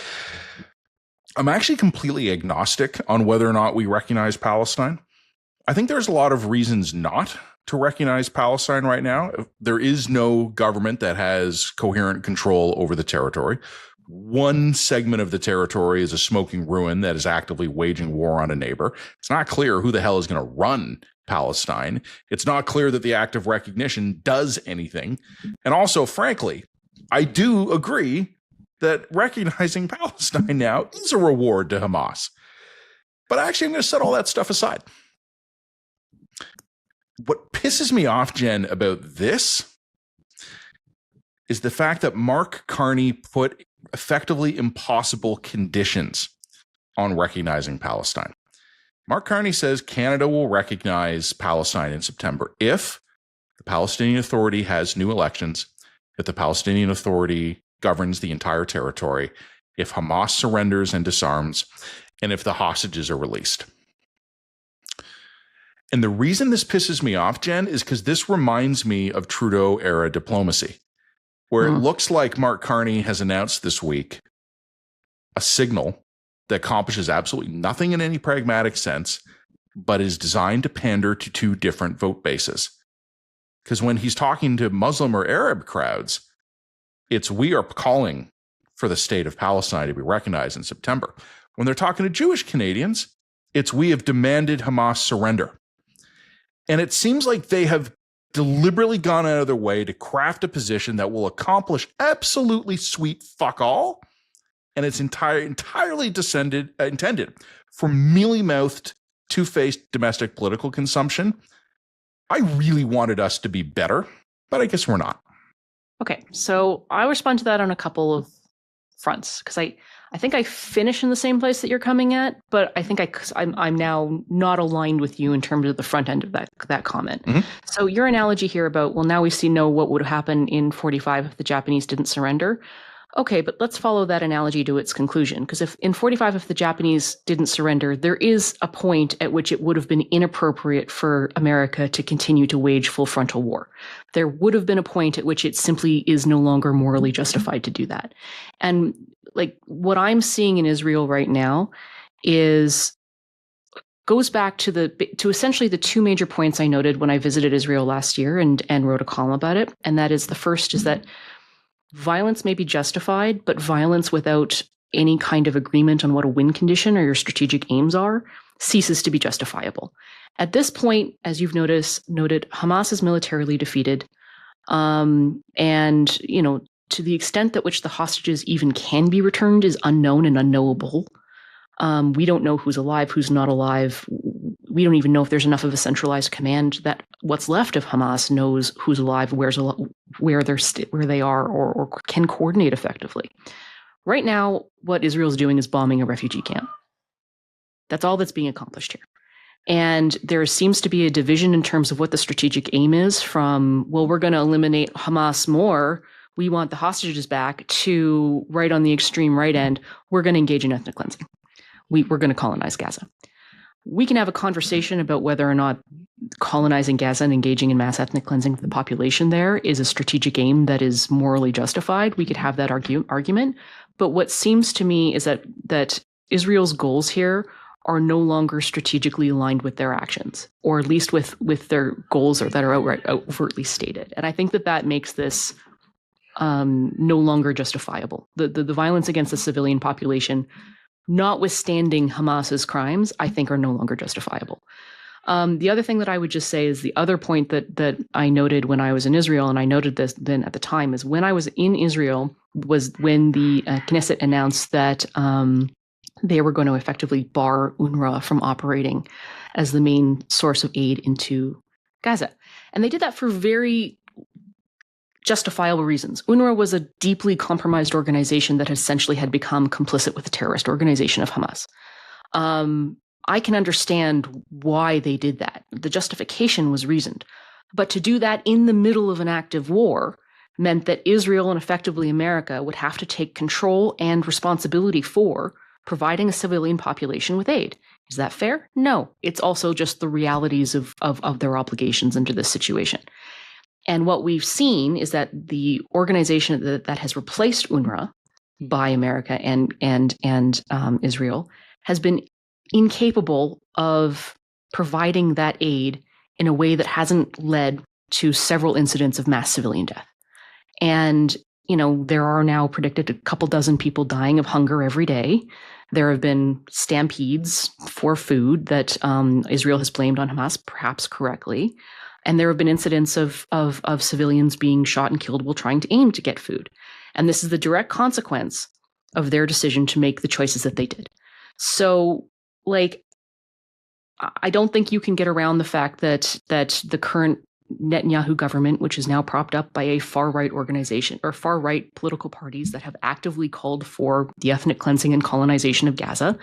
I'm actually completely agnostic on whether or not we recognize Palestine. I think there's a lot of reasons not to recognize Palestine right now. There is no government that has coherent control over the territory. One segment of the territory is a smoking ruin that is actively waging war on a neighbor. It's not clear who the hell is going to run Palestine. It's not clear that the act of recognition does anything. And also, frankly, I do agree that recognizing Palestine now is a reward to Hamas. But actually, I'm going to set all that stuff aside. What pisses me off, Jen, about this is the fact that Mark Carney put effectively impossible conditions on recognizing Palestine. Mark Carney says Canada will recognize Palestine in September if the Palestinian Authority has new elections, if the Palestinian Authority governs the entire territory, if Hamas surrenders and disarms, and if the hostages are released. And the reason this pisses me off, Jen, is because this reminds me of Trudeau-era diplomacy, where it looks like Mark Carney has announced this week a signal that accomplishes absolutely nothing in any pragmatic sense, but is designed to pander to two different vote bases. Because when he's talking to Muslim or Arab crowds, it's we are calling for the state of Palestine to be recognized in September. When they're talking to Jewish Canadians, it's we have demanded Hamas surrender. And it seems like they have deliberately gone out of their way to craft a position that will accomplish absolutely sweet fuck all. And it's entirely intended for mealy-mouthed, two-faced domestic political consumption. I really wanted us to be better, but I guess we're not. Okay, so I'll respond to that on a couple of fronts, because I think I finish in the same place that you're coming at, but I think I'm now not aligned with you in terms of the front end of that comment. Mm-hmm. So your analogy here about, well, now we know what would happen in 45 if the Japanese didn't surrender. Okay, but let's follow that analogy to its conclusion, because if in 45, if the Japanese didn't surrender, there is a point at which it would have been inappropriate for America to continue to wage full frontal war. There would have been a point at which it simply is no longer morally justified to do that. And like what I'm seeing in Israel right now goes back to essentially the two major points I noted when I visited Israel last year and wrote a column about it. And that is, the first is that violence may be justified, but violence without any kind of agreement on what a win condition or your strategic aims are ceases to be justifiable. At this point, as you've noted, Hamas is militarily defeated. And, to the extent that which the hostages even can be returned is unknown and unknowable. We don't know who's alive, who's not alive. We don't even know if there's enough of a centralized command that what's left of Hamas knows who's alive, where they are, or can coordinate effectively. Right now, what Israel's doing is bombing a refugee camp. That's all that's being accomplished here. And there seems to be a division in terms of what the strategic aim is, from, well, we're going to eliminate Hamas more, we want the hostages back, to right on the extreme right end, we're going to engage in ethnic cleansing. We're going to colonize Gaza. We can have a conversation about whether or not colonizing Gaza and engaging in mass ethnic cleansing of the population there is a strategic aim that is morally justified. We could have that argument. But what seems to me is that Israel's goals here are no longer strategically aligned with their actions, or at least with their goals that are overtly stated. And I think that makes this no longer justifiable. The violence against the civilian population, notwithstanding Hamas's crimes, I think are no longer justifiable. The other thing that I would just say is the other point that I noted when I was in Israel, and I noted this then at the time, is when I was in Israel was when the Knesset announced that they were going to effectively bar UNRWA from operating as the main source of aid into Gaza. And they did that for very justifiable reasons. UNRWA was a deeply compromised organization that essentially had become complicit with the terrorist organization of Hamas. I can understand why they did that. The justification was reasoned. But to do that in the middle of an active war meant that Israel and effectively America would have to take control and responsibility for providing a civilian population with aid. Is that fair? No. It's also just the realities of their obligations under this situation. And what we've seen is that the organization that has replaced UNRWA by America and Israel has been incapable of providing that aid in a way that hasn't led to several incidents of mass civilian death. And, there are now predicted a couple dozen people dying of hunger every day. There have been stampedes for food that Israel has blamed on Hamas, perhaps correctly. And there have been incidents of civilians being shot and killed while trying to aim to get food. And this is the direct consequence of their decision to make the choices that they did. So, I don't think you can get around the fact that the current Netanyahu government, which is now propped up by a far-right organization or far-right political parties that have actively called for the ethnic cleansing and colonization of Gaza,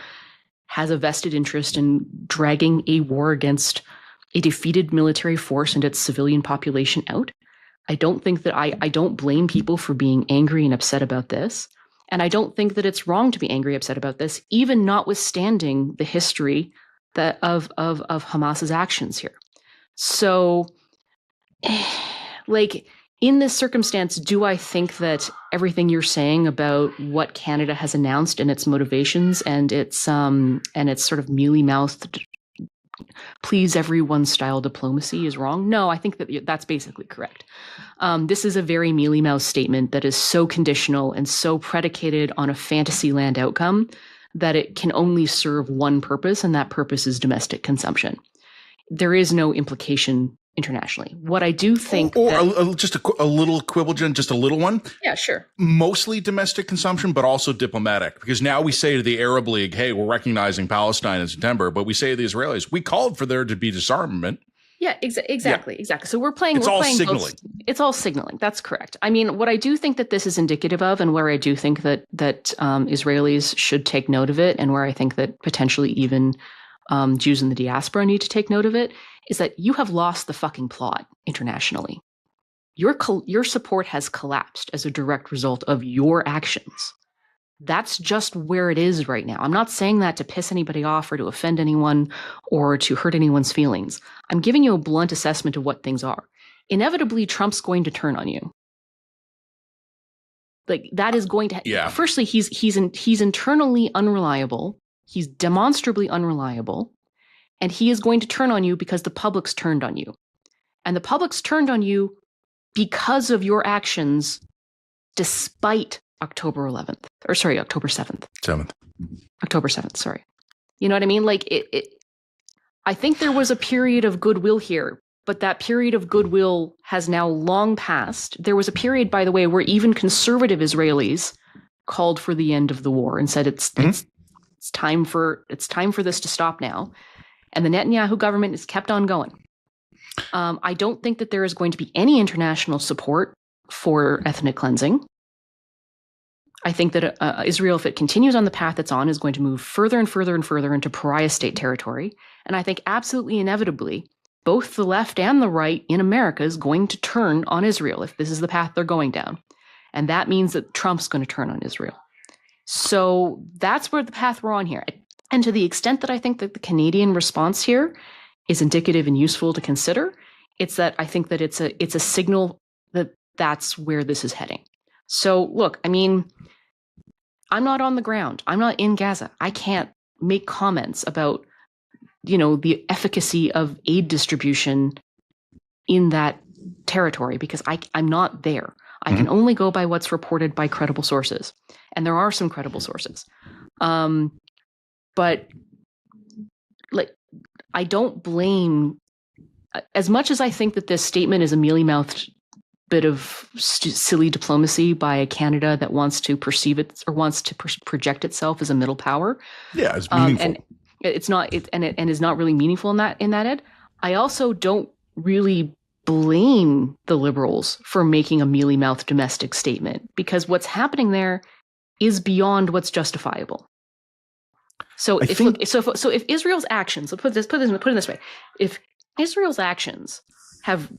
has a vested interest in dragging a war against a defeated military force and its civilian population out. I don't think that I don't blame people for being angry and upset about this. And I don't think that it's wrong to be angry, upset about this, even notwithstanding the history of Hamas's actions here. So, in this circumstance, do I think that everything you're saying about what Canada has announced and its motivations and its sort of mealy-mouthed please everyone style diplomacy is wrong? No, I think that that's basically correct. This is a very mealy-mouthed statement that is so conditional and so predicated on a fantasy land outcome that it can only serve one purpose, and that purpose is domestic consumption. There is no implication internationally. What I do think, just a little quibble, Jen, just a little one. Yeah, sure. Mostly domestic consumption, but also diplomatic, because now we say to the Arab League, "Hey, we're recognizing Palestine in September," but we say to the Israelis, "We called for there to be disarmament." Yeah, exactly. So we're playing. It's all signaling. It's all signaling. That's correct. I mean, what I do think that this is indicative of, and where I do think that Israelis should take note of it, and where I think that potentially even Jews in the diaspora need to take note of it, is that you have lost the fucking plot internationally. Your support has collapsed as a direct result of your actions. That's just where it is right now. I'm not saying that to piss anybody off or to offend anyone or to hurt anyone's feelings. I'm giving you a blunt assessment of what things are. Inevitably, Trump's going to turn on you. That is going to. Yeah. Firstly, he's internally unreliable. He's demonstrably unreliable, and he is going to turn on you because the public's turned on you, and the public's turned on you because of your actions, despite October 7th. October 7th, sorry. You know what I mean? I think there was a period of goodwill here, but that period of goodwill has now long passed. There was a period, by the way, where even conservative Israelis called for the end of the war and said it's time for this to stop now. And the Netanyahu government has kept on going. I don't think that there is going to be any international support for ethnic cleansing. I think that Israel, if it continues on the path it's on, is going to move further and further and further into pariah state territory. And I think absolutely inevitably, both the left and the right in America is going to turn on Israel if this is the path they're going down. And that means that Trump's going to turn on Israel. So that's where the path we're on here. And to the extent that I think that the Canadian response here is indicative and useful to consider, it's that I think that it's a signal that that's where this is heading. So look, I mean, I'm not on the ground. I'm not in Gaza. I can't make comments about, the efficacy of aid distribution in that territory because I'm not there. I can only go by what's reported by credible sources. And there are some credible sources. But I don't blame, as much as I think that this statement is a mealy-mouthed bit of silly diplomacy by a Canada that wants to perceive it or wants to project itself as a middle power. Yeah, it's meaningful. And it's not, and is not really meaningful in that ed. I also don't really blame the liberals for making a mealy-mouthed domestic statement, because what's happening there is beyond what's justifiable. So if Israel's actions, let's put it this way, if Israel's actions have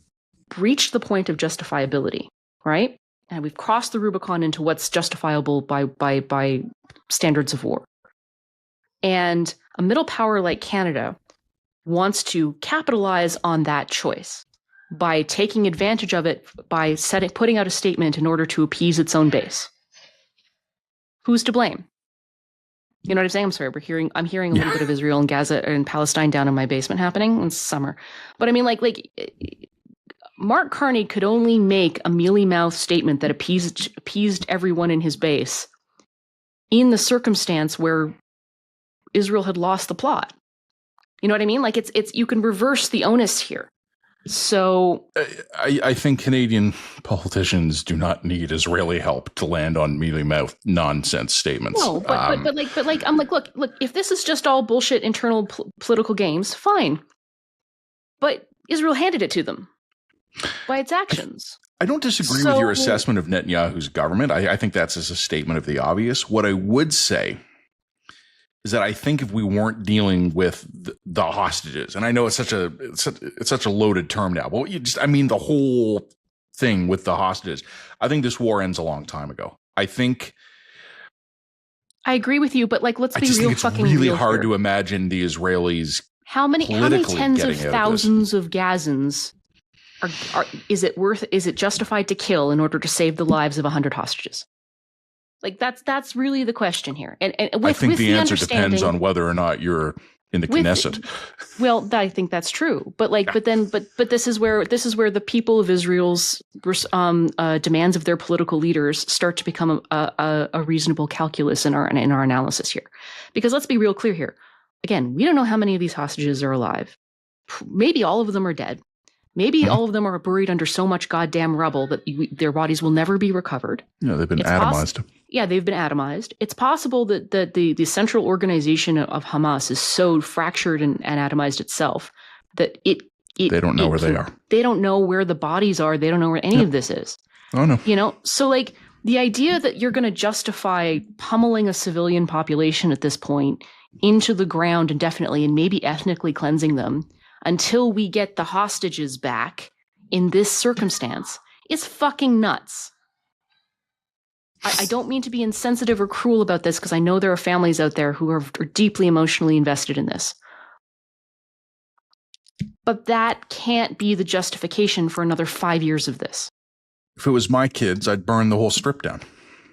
reached the point of justifiability, right, and we've crossed the Rubicon into what's justifiable by standards of war, and a middle power like Canada wants to capitalize on that choice by taking advantage of it by putting out a statement in order to appease its own base, who's to blame? You know what I'm saying? I'm sorry. I'm hearing a little bit of Israel and Gaza and Palestine down in my basement happening. It's summer, but I mean, like Mark Carney could only make a mealy-mouthed statement that appeased everyone in his base in the circumstance where Israel had lost the plot. You know what I mean? Like it's you can reverse the onus here. So I think Canadian politicians do not need Israeli help to land on mealy-mouthed nonsense statements. No, but I'm like, look, if this is just all bullshit internal political games, fine. But Israel handed it to them by its actions. I don't disagree with your assessment of Netanyahu's government. I think that's just a statement of the obvious. What I would say is that I think if we weren't dealing with the hostages, and I know it's such a loaded term now, but the whole thing with the hostages, I think this war ends a long time ago. I agree with you, but let's be real fucking real. It's really hard here to imagine the Israelis. How many tens of thousands of Gazans is it justified to kill in order to save the lives of 100 hostages? Like that's really the question here. And I think the answer depends on whether or not you're in the Knesset. Well, I think that's true. But this is where the people of Israel's demands of their political leaders start to become a reasonable calculus in our analysis here. Because let's be real clear here. Again, we don't know how many of these hostages are alive. Maybe all of them are dead. Maybe all of them are buried under so much goddamn rubble that their bodies will never be recovered. Yeah, they've been atomized. They've been atomized. It's possible that the central organization of Hamas is so fractured and atomized itself that they don't know where they are. They don't know where the bodies are. They don't know where any of this is. Oh, no. You know, so the idea that you're going to justify pummeling a civilian population at this point into the ground indefinitely and maybe ethnically cleansing them until we get the hostages back in this circumstance is fucking nuts. I don't mean to be insensitive or cruel about this because I know there are families out there who are deeply emotionally invested in this. But that can't be the justification for another 5 years of this. If it was my kids, I'd burn the whole strip down.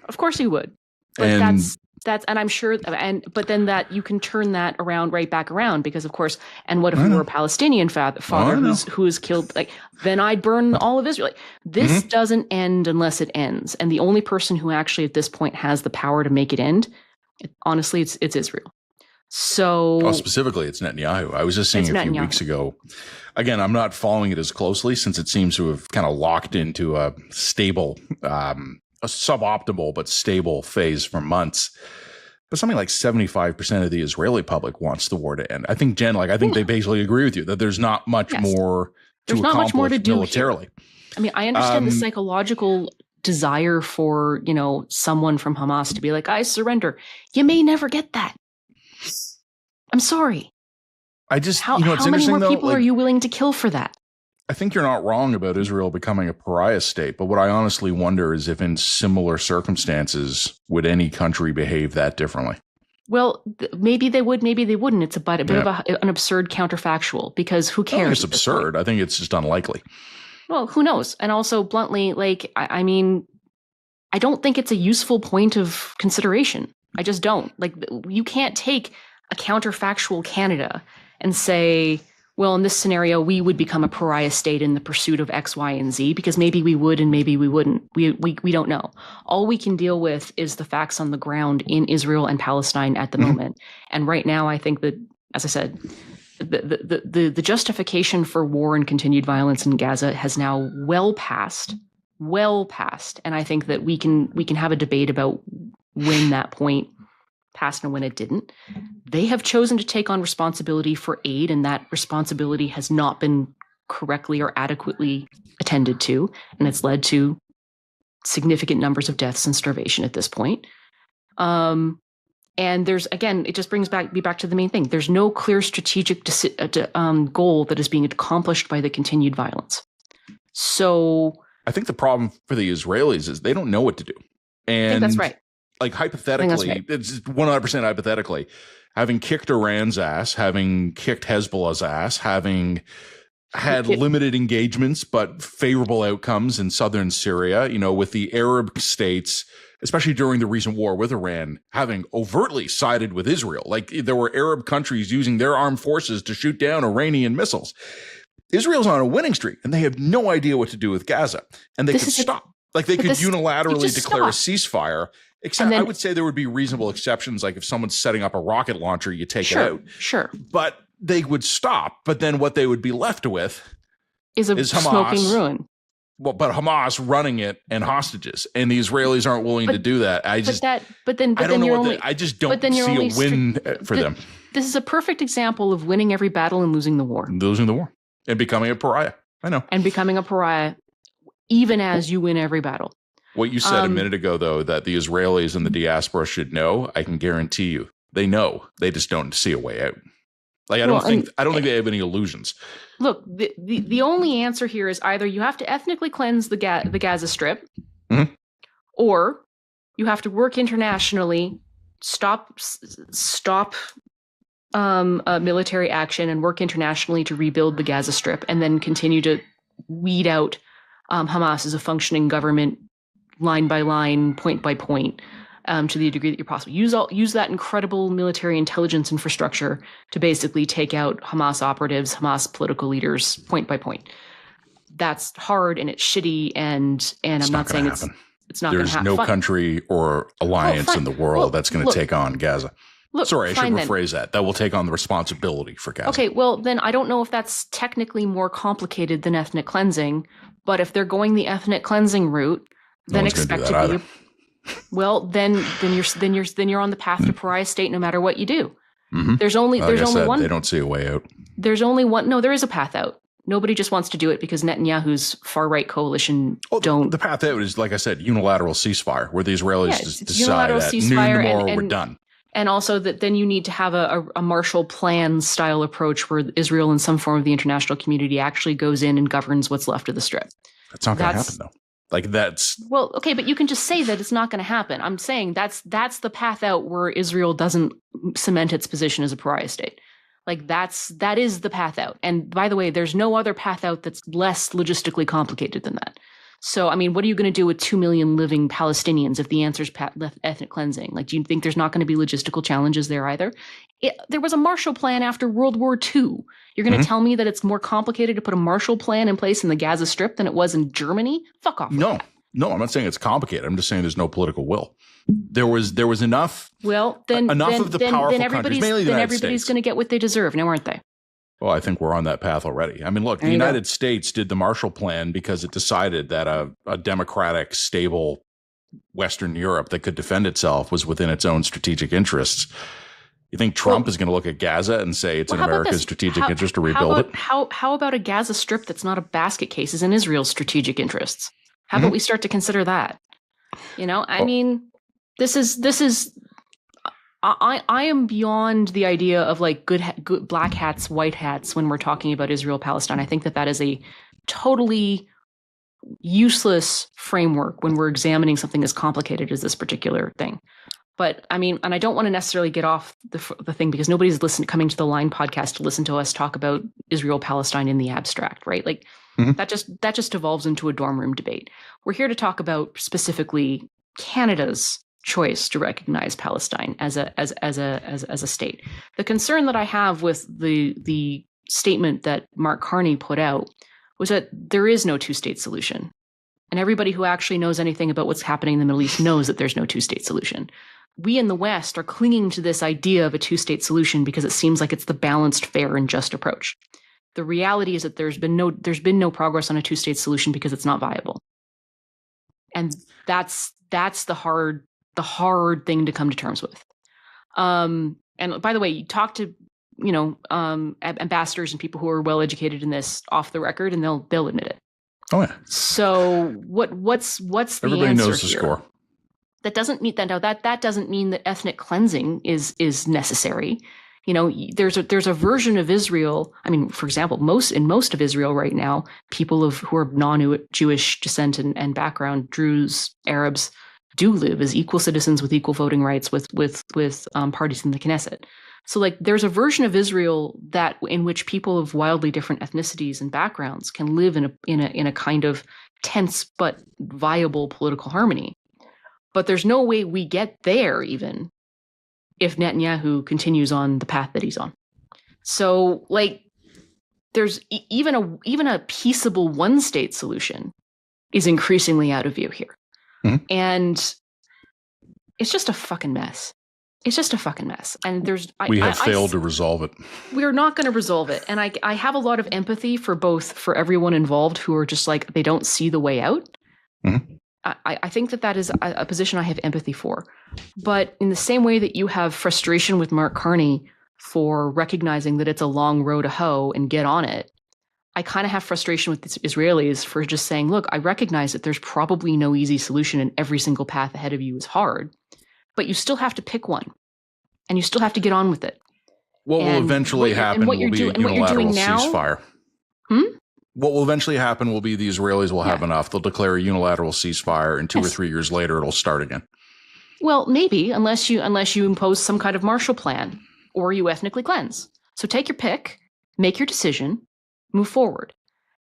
Of course you would. But that's and I'm sure but then that you can turn that around right back around because of course, and what if we were a Palestinian father who is killed, then I'd burn all of Israel. This doesn't end unless it ends. And the only person who actually at this point has the power to make it end, honestly, it's Israel. So specifically it's Netanyahu. I was just saying a few weeks ago. Again, I'm not following it as closely since it seems to have kind of locked into a stable a suboptimal but stable phase for months. But something like 75% of the Israeli public wants the war to end. I think, Jen, I think they basically agree with you that there's not much more to accomplish militarily. I mean, I understand the psychological desire for, someone from Hamas to be like, I surrender. You may never get that. I'm sorry. How many more people are you willing to kill for that? I think you're not wrong about Israel becoming a pariah state, but what I honestly wonder is if in similar circumstances, would any country behave that differently? Well, maybe they would, maybe they wouldn't. It's a bit of an absurd counterfactual because who cares? It's absurd. I think it's just unlikely. Well, who knows? And also bluntly, I don't think it's a useful point of consideration. I just don't. You can't take a counterfactual Canada and say, well, in this scenario, we would become a pariah state in the pursuit of X, Y, and Z, because maybe we would and maybe we wouldn't. We don't know. All we can deal with is the facts on the ground in Israel and Palestine at the moment. And right now, I think that, as I said, the justification for war and continued violence in Gaza has now well passed. And I think that we can have a debate about when that point passed and when it didn't. They have chosen to take on responsibility for aid, and that responsibility has not been correctly or adequately attended to, and it's led to significant numbers of deaths and starvation at this point. And there's, again, it just brings me back to the main thing. There's no clear strategic goal that is being accomplished by the continued violence. So I think the problem for the Israelis is they don't know what to do. And I think that's right. Like hypothetically, it's 100% hypothetically, having kicked Iran's ass, having kicked Hezbollah's ass, having had limited engagements but favorable outcomes in southern Syria, with the Arab states, especially during the recent war with Iran, having overtly sided with Israel. Like there were Arab countries using their armed forces to shoot down Iranian missiles. Israel's on a winning streak, and they have no idea what to do with Gaza. And they could stop. Like they could unilaterally declare a ceasefire. Except I would say there would be reasonable exceptions. Like if someone's setting up a rocket launcher, you take it out. Sure. But they would stop. But then what they would be left with is Hamas, smoking ruin. Well, but Hamas running it and hostages, and the Israelis aren't willing to do that. I just don't see a win for them. This is a perfect example of winning every battle and losing the war. Losing the war and becoming a pariah. I know. And becoming a pariah, even as you win every battle. What you said a minute ago, though, that the Israelis and the diaspora should know, I can guarantee you, they know. They just don't see a way out. Like I don't think they have any illusions. Look, the only answer here is either you have to ethnically cleanse the Gaza Strip, or you have to work internationally, stop military action, and work internationally to rebuild the Gaza Strip, and then continue to weed out Hamas as a functioning government, line by line, point by point. To the degree that you're possible. Use that incredible military intelligence infrastructure to basically take out Hamas operatives, Hamas political leaders, point by point. That's hard and it's shitty, and I'm not saying it's not going to happen. There's no country or alliance in the world that's going to take on Gaza. Sorry, I should rephrase that. That will take on the responsibility for Gaza. Okay, well, then I don't know if that's technically more complicated than ethnic cleansing, but if they're going the ethnic cleansing route, then expect to be... Well, then you're on the path to pariah state no matter what you do. Mm-hmm. There's only one. They don't see a way out. There's only one. No, there is a path out. Nobody just wants to do it because Netanyahu's far-right coalition don't. The path out is, like I said, unilateral ceasefire, where the Israelis decide at noon tomorrow we're done. And also that then you need to have a Marshall Plan style approach where Israel and some form of the international community actually goes in and governs what's left of the Strip. That's not going to happen, though. Like that's well, okay, but you can just say that it's not going to happen. I'm saying that's the path out where Israel doesn't cement its position as a pariah state. Like that is the path out. And by the way, there's no other path out that's less logistically complicated than that. So, I mean, what are you going to do with 2 million living Palestinians if the answer is ethnic cleansing? Like, do you think there's not going to be logistical challenges there either? There was a Marshall Plan after World War II. You're going to tell me that it's more complicated to put a Marshall Plan in place in the Gaza Strip than it was in Germany? Fuck off. No, I'm not saying it's complicated. I'm just saying there's no political will. There was enough. Well, then of the powerful countries, mainly the United States. Everybody's going to get what they deserve, now aren't they? Well, I think we're on that path already. I mean, look, the United States did the Marshall Plan because it decided that a democratic, stable Western Europe that could defend itself was within its own strategic interests. You think Trump is going to look at Gaza and say it's in America's strategic interest to rebuild it? How about a Gaza Strip that's not a basket case is in Israel's strategic interests? How about we start to consider that? I mean, this is. I am beyond the idea of like good black hats, white hats when we're talking about Israel, Palestine. I think that is a totally useless framework when we're examining something as complicated as this particular thing. But I mean, and I don't want to necessarily get off the thing because nobody's coming to the Line podcast to listen to us talk about Israel, Palestine in the abstract, right? Like that just evolves into a dorm room debate. We're here to talk about specifically Canada's choice to recognize Palestine as a state. The concern that I have with the statement that Mark Carney put out was that there is no two-state solution. And everybody who actually knows anything about what's happening in the Middle East knows that there's no two-state solution. We in the West are clinging to this idea of a two-state solution because it seems like it's the balanced, fair, and just approach. The reality is that there's been no progress on a two-state solution because it's not viable. And that's the hard thing to come to terms with. And by the way, you talk to ambassadors and people who are well educated in this off the record, and they'll admit it. Oh yeah. So what's the Everybody answer knows the here? score. That doesn't mean that doesn't mean that ethnic cleansing is necessary. There's a version of Israel. I mean, for example, in most of Israel right now, people who are non-Jewish descent and background, Druze, Arabs, do live as equal citizens with equal voting rights with parties in the Knesset. So there's a version of Israel in which people of wildly different ethnicities and backgrounds can live in a kind of tense but viable political harmony. But there's no way we get there even if Netanyahu continues on the path that he's on. So there's even a peaceable one-state solution is increasingly out of view here. Mm-hmm. And it's just a fucking mess. It's just a fucking mess. And we have failed to resolve it. We're not going to resolve it. And I have a lot of empathy for everyone involved who are just they don't see the way out. Mm-hmm. I think that is a position I have empathy for. But in the same way that you have frustration with Mark Carney for recognizing that it's a long road to hoe and get on it, I kind of have frustration with the Israelis for just saying, look, I recognize that there's probably no easy solution and every single path ahead of you is hard, but you still have to pick one and you still have to get on with it. What will eventually happen will be a unilateral ceasefire. What will eventually happen will be the Israelis will have enough. They'll declare a unilateral ceasefire, and 2 or 3 years later, it'll start again. Well, maybe, unless you impose some kind of Marshall Plan or you ethnically cleanse. So take your pick, make your decision, move forward,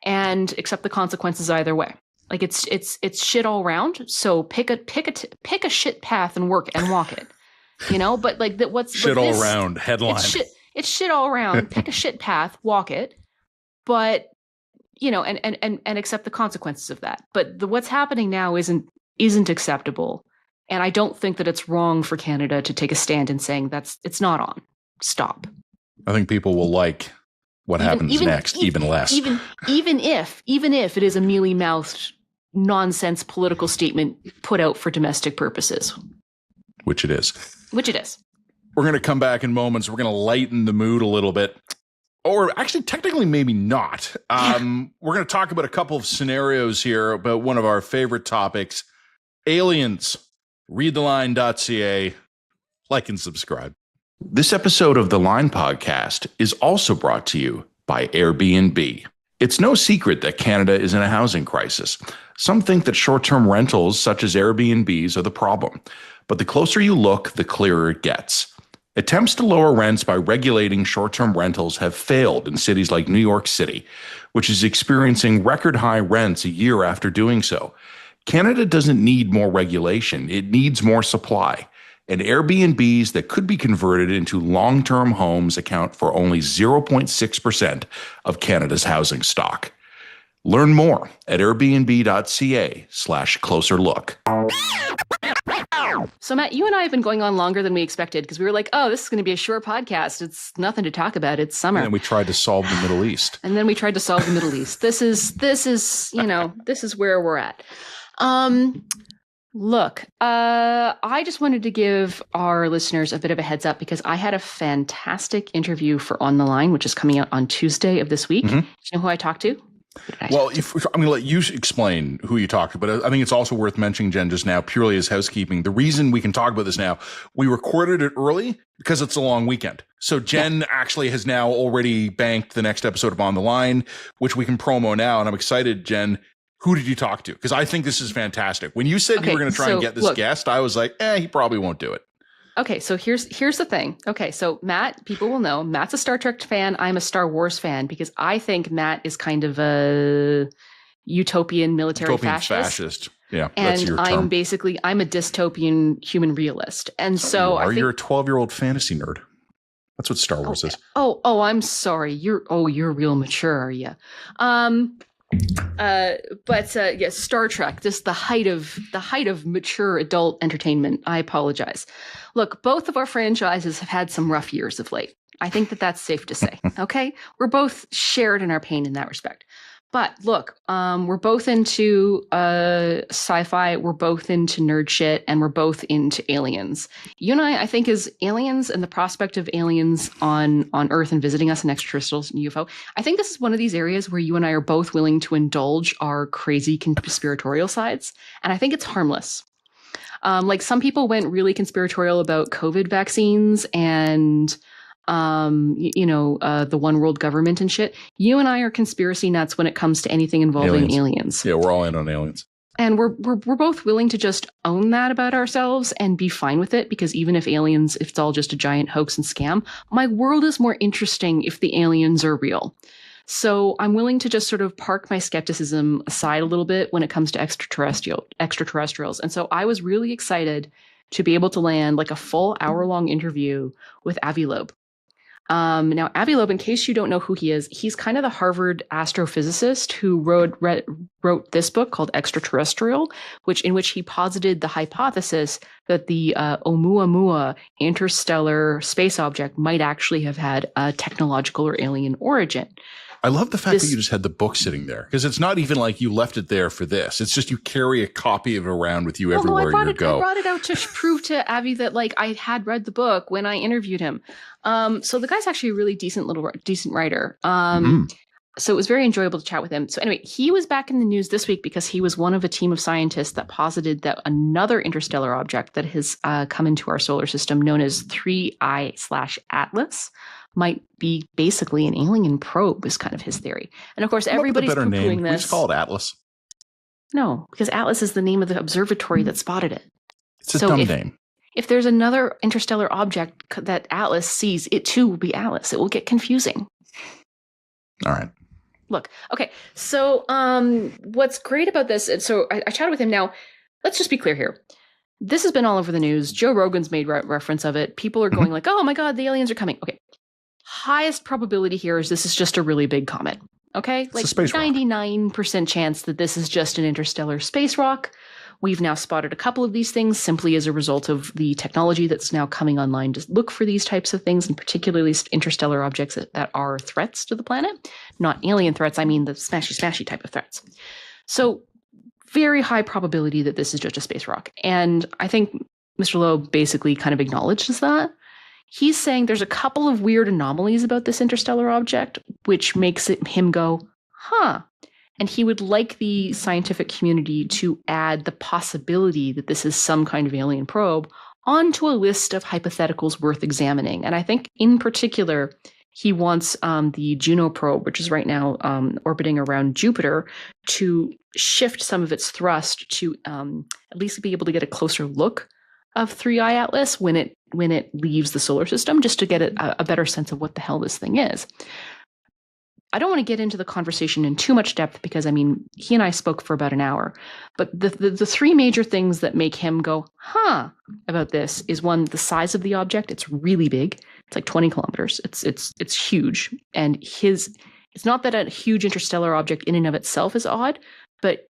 and accept the consequences either way. It's shit all around. So pick a shit path and walk it. But what's shit all around headline? It's shit all around. Pick a shit path, walk it, but. And accept the consequences of that. But what's happening now isn't acceptable. And I don't think that it's wrong for Canada to take a stand in saying it's not on. Stop. I think people will like what happens next even less. Even if it is a mealy-mouthed nonsense political statement put out for domestic purposes. Which it is. We're going to come back in moments. We're going to lighten the mood a little bit. Or actually, technically, maybe not. We're going to talk about a couple of scenarios here about one of our favorite topics, aliens. Readtheline.ca. Like and subscribe. This episode of the Line Podcast is also brought to you by Airbnb. It's no secret that Canada is in a housing crisis. Some think that short-term rentals such as Airbnbs are the problem. But the closer you look, the clearer it gets. Attempts to lower rents by regulating short-term rentals have failed in cities like New York City, which is experiencing record-high rents a year after doing so. Canada doesn't need more regulation. It needs more supply. And Airbnbs that could be converted into long-term homes account for only 0.6% of Canada's housing stock. Learn more at airbnb.ca/closer look. So, Matt, you and I have been going on longer than we expected because we were like, oh, this is going to be a short podcast. It's nothing to talk about. It's summer. And then we tried to solve the Middle East. This is where we're at. Look, I just wanted to give our listeners a bit of a heads up because I had a fantastic interview for On the Line, which is coming out on Tuesday of this week. Mm-hmm. Do you know who I talked to? Well, I'm going to let you explain who you talked to, but I think it's also worth mentioning, Jen, just now, purely as housekeeping. The reason we can talk about this now, we recorded it early because it's a long weekend. So Jen actually has now already banked the next episode of On the Line, which we can promo now. And I'm excited, Jen. Who did you talk to? Because I think this is fantastic. When you said you were going to try and get this guest, I was like, he probably won't do it. Okay, so here's the thing. Okay, so Matt, people will know, Matt's a Star Trek fan. I'm a Star Wars fan because I think Matt is kind of a utopian military fascist. Yeah, and that's your term. I'm a dystopian human realist. And so you're a 12-year-old fantasy nerd. That's what Star Wars is. Oh, I'm sorry. You're real mature, are you? Yes, Star Trek, just the height of mature adult entertainment. I apologize. Look, both of our franchises have had some rough years of late. I think that's safe to say. Okay, we're both shared in our pain in that respect. But look, we're both into sci-fi, we're both into nerd shit, and we're both into aliens. You and I think, as aliens and the prospect of aliens on Earth and visiting us and extraterrestrials and UFO, I think this is one of these areas where you and I are both willing to indulge our crazy conspiratorial sides, and I think it's harmless. Like some people went really conspiratorial about COVID vaccines and the one world government and shit. You and I are conspiracy nuts when it comes to anything involving aliens. Yeah, we're all in on aliens. And we're both willing to just own that about ourselves and be fine with it, because even if it's all just a giant hoax and scam, my world is more interesting if the aliens are real. So I'm willing to just sort of park my skepticism aside a little bit when it comes to extraterrestrials. And so I was really excited to be able to land like a full hour-long interview with Avi Loeb. Now, Avi Loeb, in case you don't know who he is, he's kind of the Harvard astrophysicist who wrote this book called Extraterrestrial, in which he posited the hypothesis that the Oumuamua interstellar space object might actually have had a technological or alien origin. I love the fact that you just had the book sitting there, because it's not even like you left it there for this. It's just you carry a copy of it around with you everywhere you go. I brought it out to prove to Avi that like I had read the book when I interviewed him. So the guy's actually a really decent writer. So it was very enjoyable to chat with him. So anyway, he was back in the news this week because he was one of a team of scientists that posited that another interstellar object that has come into our solar system, known as 3I/Atlas, might be basically an alien probe, is kind of his theory. And of course, everybody's poo-pooing this. We just call it Atlas. No, because Atlas is the name of the observatory that spotted it. It's a dumb name. If there's another interstellar object that Atlas sees, it too will be Atlas. It will get confusing. All right. Look, okay. So what's great about this, so I chatted with him. Now, let's just be clear here. This has been all over the news. Joe Rogan's made reference of it. People are going like, oh my God, the aliens are coming. Okay. Highest probability here is this is just a really big comet. Okay? Like 99% chance that this is just an interstellar space rock. We've now spotted a couple of these things simply as a result of the technology that's now coming online to look for these types of things, and particularly interstellar objects that are threats to the planet. Not alien threats, I mean the smashy type of threats. So very high probability that this is just a space rock. And I think Mr. Loeb basically kind of acknowledges that. He's saying there's a couple of weird anomalies about this interstellar object, which makes him go, huh. And he would like the scientific community to add the possibility that this is some kind of alien probe onto a list of hypotheticals worth examining. And I think in particular, he wants the Juno probe, which is right now orbiting around Jupiter, to shift some of its thrust to at least be able to get a closer look of 3I Atlas when it leaves the solar system, just to get a better sense of what the hell this thing is. I don't want to get into the conversation in too much depth because, I mean, he and I spoke for about an hour. But the three major things that make him go, huh, about this is, one, the size of the object. It's really big. It's like 20 kilometers. It's huge. And it's not that a huge interstellar object in and of itself is odd, but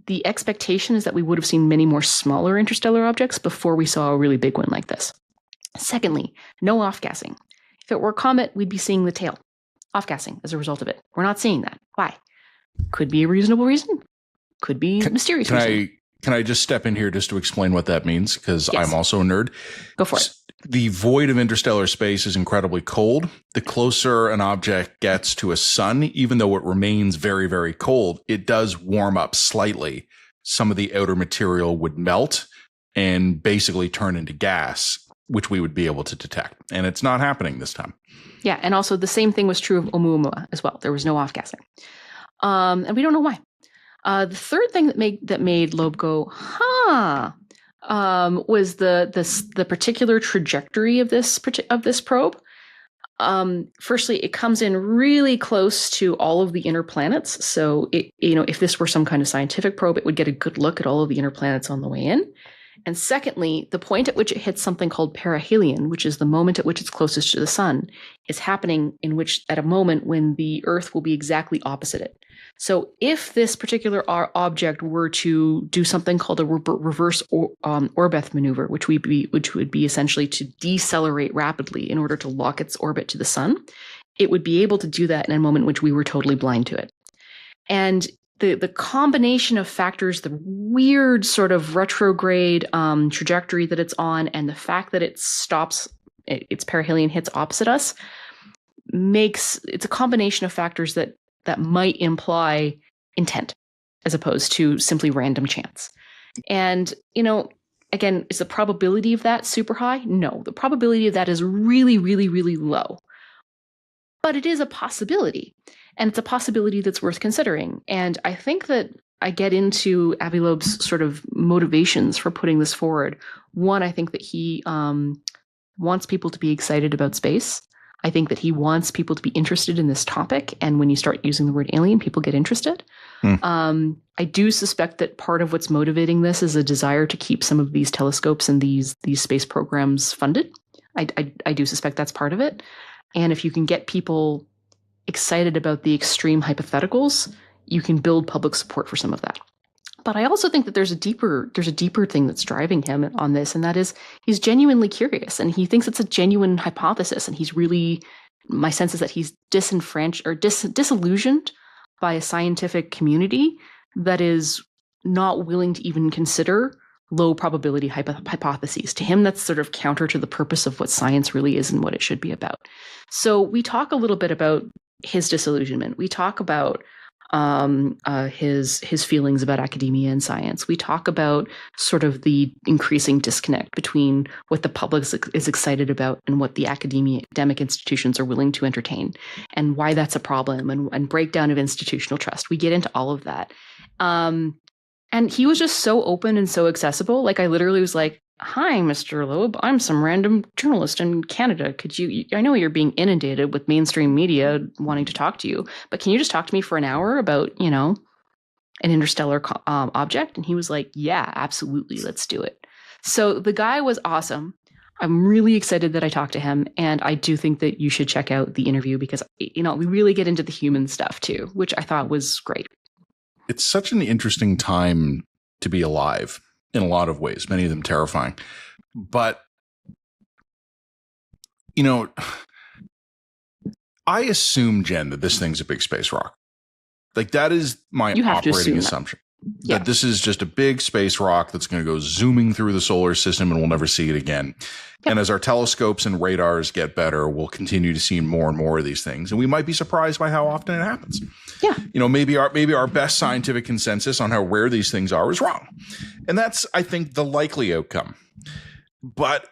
the expectation is that we would have seen many more smaller interstellar objects before we saw a really big one like this. Secondly, no off-gassing. If it were a comet, we'd be seeing the tail. Off-gassing as a result of it. We're not seeing that. Why? Could be a reasonable reason. Could be mysterious reason. Can I just step in here just to explain what that means? Because yes. I'm also a nerd. Go for it. The void of interstellar space is incredibly cold. The closer an object gets to a sun, even though it remains very, very cold, it does warm up slightly. Some of the outer material would melt and basically turn into gas, which we would be able to detect. And it's not happening this time. Yeah, and also the same thing was true of Oumuamua as well. There was no off-gassing. And we don't know why. The third thing that made Loeb go, huh, was the particular trajectory of this probe. Firstly, it comes in really close to all of the inner planets. So, if this were some kind of scientific probe, it would get a good look at all of the inner planets on the way in. And secondly, the point at which it hits something called perihelion, which is the moment at which it's closest to the sun, is happening at a moment when the Earth will be exactly opposite it. So if this particular object were to do something called a reverse Orbeth maneuver, which would be essentially to decelerate rapidly in order to lock its orbit to the sun, it would be able to do that in a moment in which we were totally blind to it. And the combination of factors, the weird sort of retrograde trajectory that it's on, and the fact that it stops, its perihelion hits opposite us, it's a combination of factors that might imply intent as opposed to simply random chance. And, again, is the probability of that super high? No, the probability of that is really, really, really low. But it is a possibility. And it's a possibility that's worth considering. And I think that I get into Avi Loeb's sort of motivations for putting this forward. One, I think that he wants people to be excited about space. I think that he wants people to be interested in this topic. And when you start using the word alien, people get interested. I do suspect that part of what's motivating this is a desire to keep some of these telescopes and these space programs funded. I do suspect that's part of it. And if you can get people excited about the extreme hypotheticals, you can build public support for some of that. But I also think that there's a deeper thing that's driving him on this, and that is he's genuinely curious, and he thinks it's a genuine hypothesis, and he's really, my sense is that he's disillusioned by a scientific community that is not willing to even consider low probability hypotheses. To him, that's sort of counter to the purpose of what science really is and what it should be about. So we talk a little bit about his disillusionment. We talk about his feelings about academia and science. We talk about sort of the increasing disconnect between what the public is excited about and what the academic institutions are willing to entertain, and why that's a problem, and breakdown of institutional trust. We get into all of that. And he was just so open and so accessible. Like, I literally was like, "Hi, Mr. Loeb. I'm some random journalist in Canada. I know you're being inundated with mainstream media wanting to talk to you, but can you just talk to me for an hour about, an interstellar object?" And he was like, "Yeah, absolutely. Let's do it." So the guy was awesome. I'm really excited that I talked to him. And I do think that you should check out the interview because, we really get into the human stuff too, which I thought was great. It's such an interesting time to be alive in a lot of ways, many of them terrifying. But, I assume, Jen, that this thing's a big space rock. Like, that is my operating assumption. Yeah. That this is just a big space rock that's going to go zooming through the solar system and we'll never see it again. Yep. And as our telescopes and radars get better, we'll continue to see more and more of these things. And we might be surprised by how often it happens. Yeah. Maybe our best scientific consensus on how rare these things are is wrong. And that's, I think, the likely outcome. But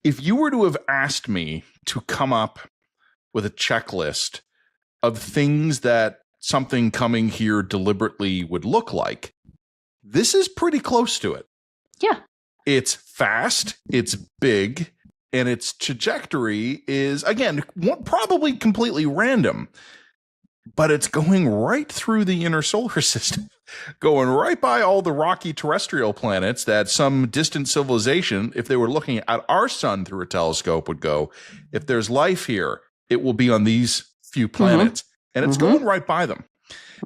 if you were to have asked me to come up with a checklist of things that something coming here deliberately would look like, this is pretty close to it. Yeah. It's fast, it's big, and its trajectory is, again, probably completely random, but it's going right through the inner solar system, going right by all the rocky terrestrial planets that some distant civilization, if they were looking at our sun through a telescope, would go, if there's life here, it will be on these few planets. And it's going right by them.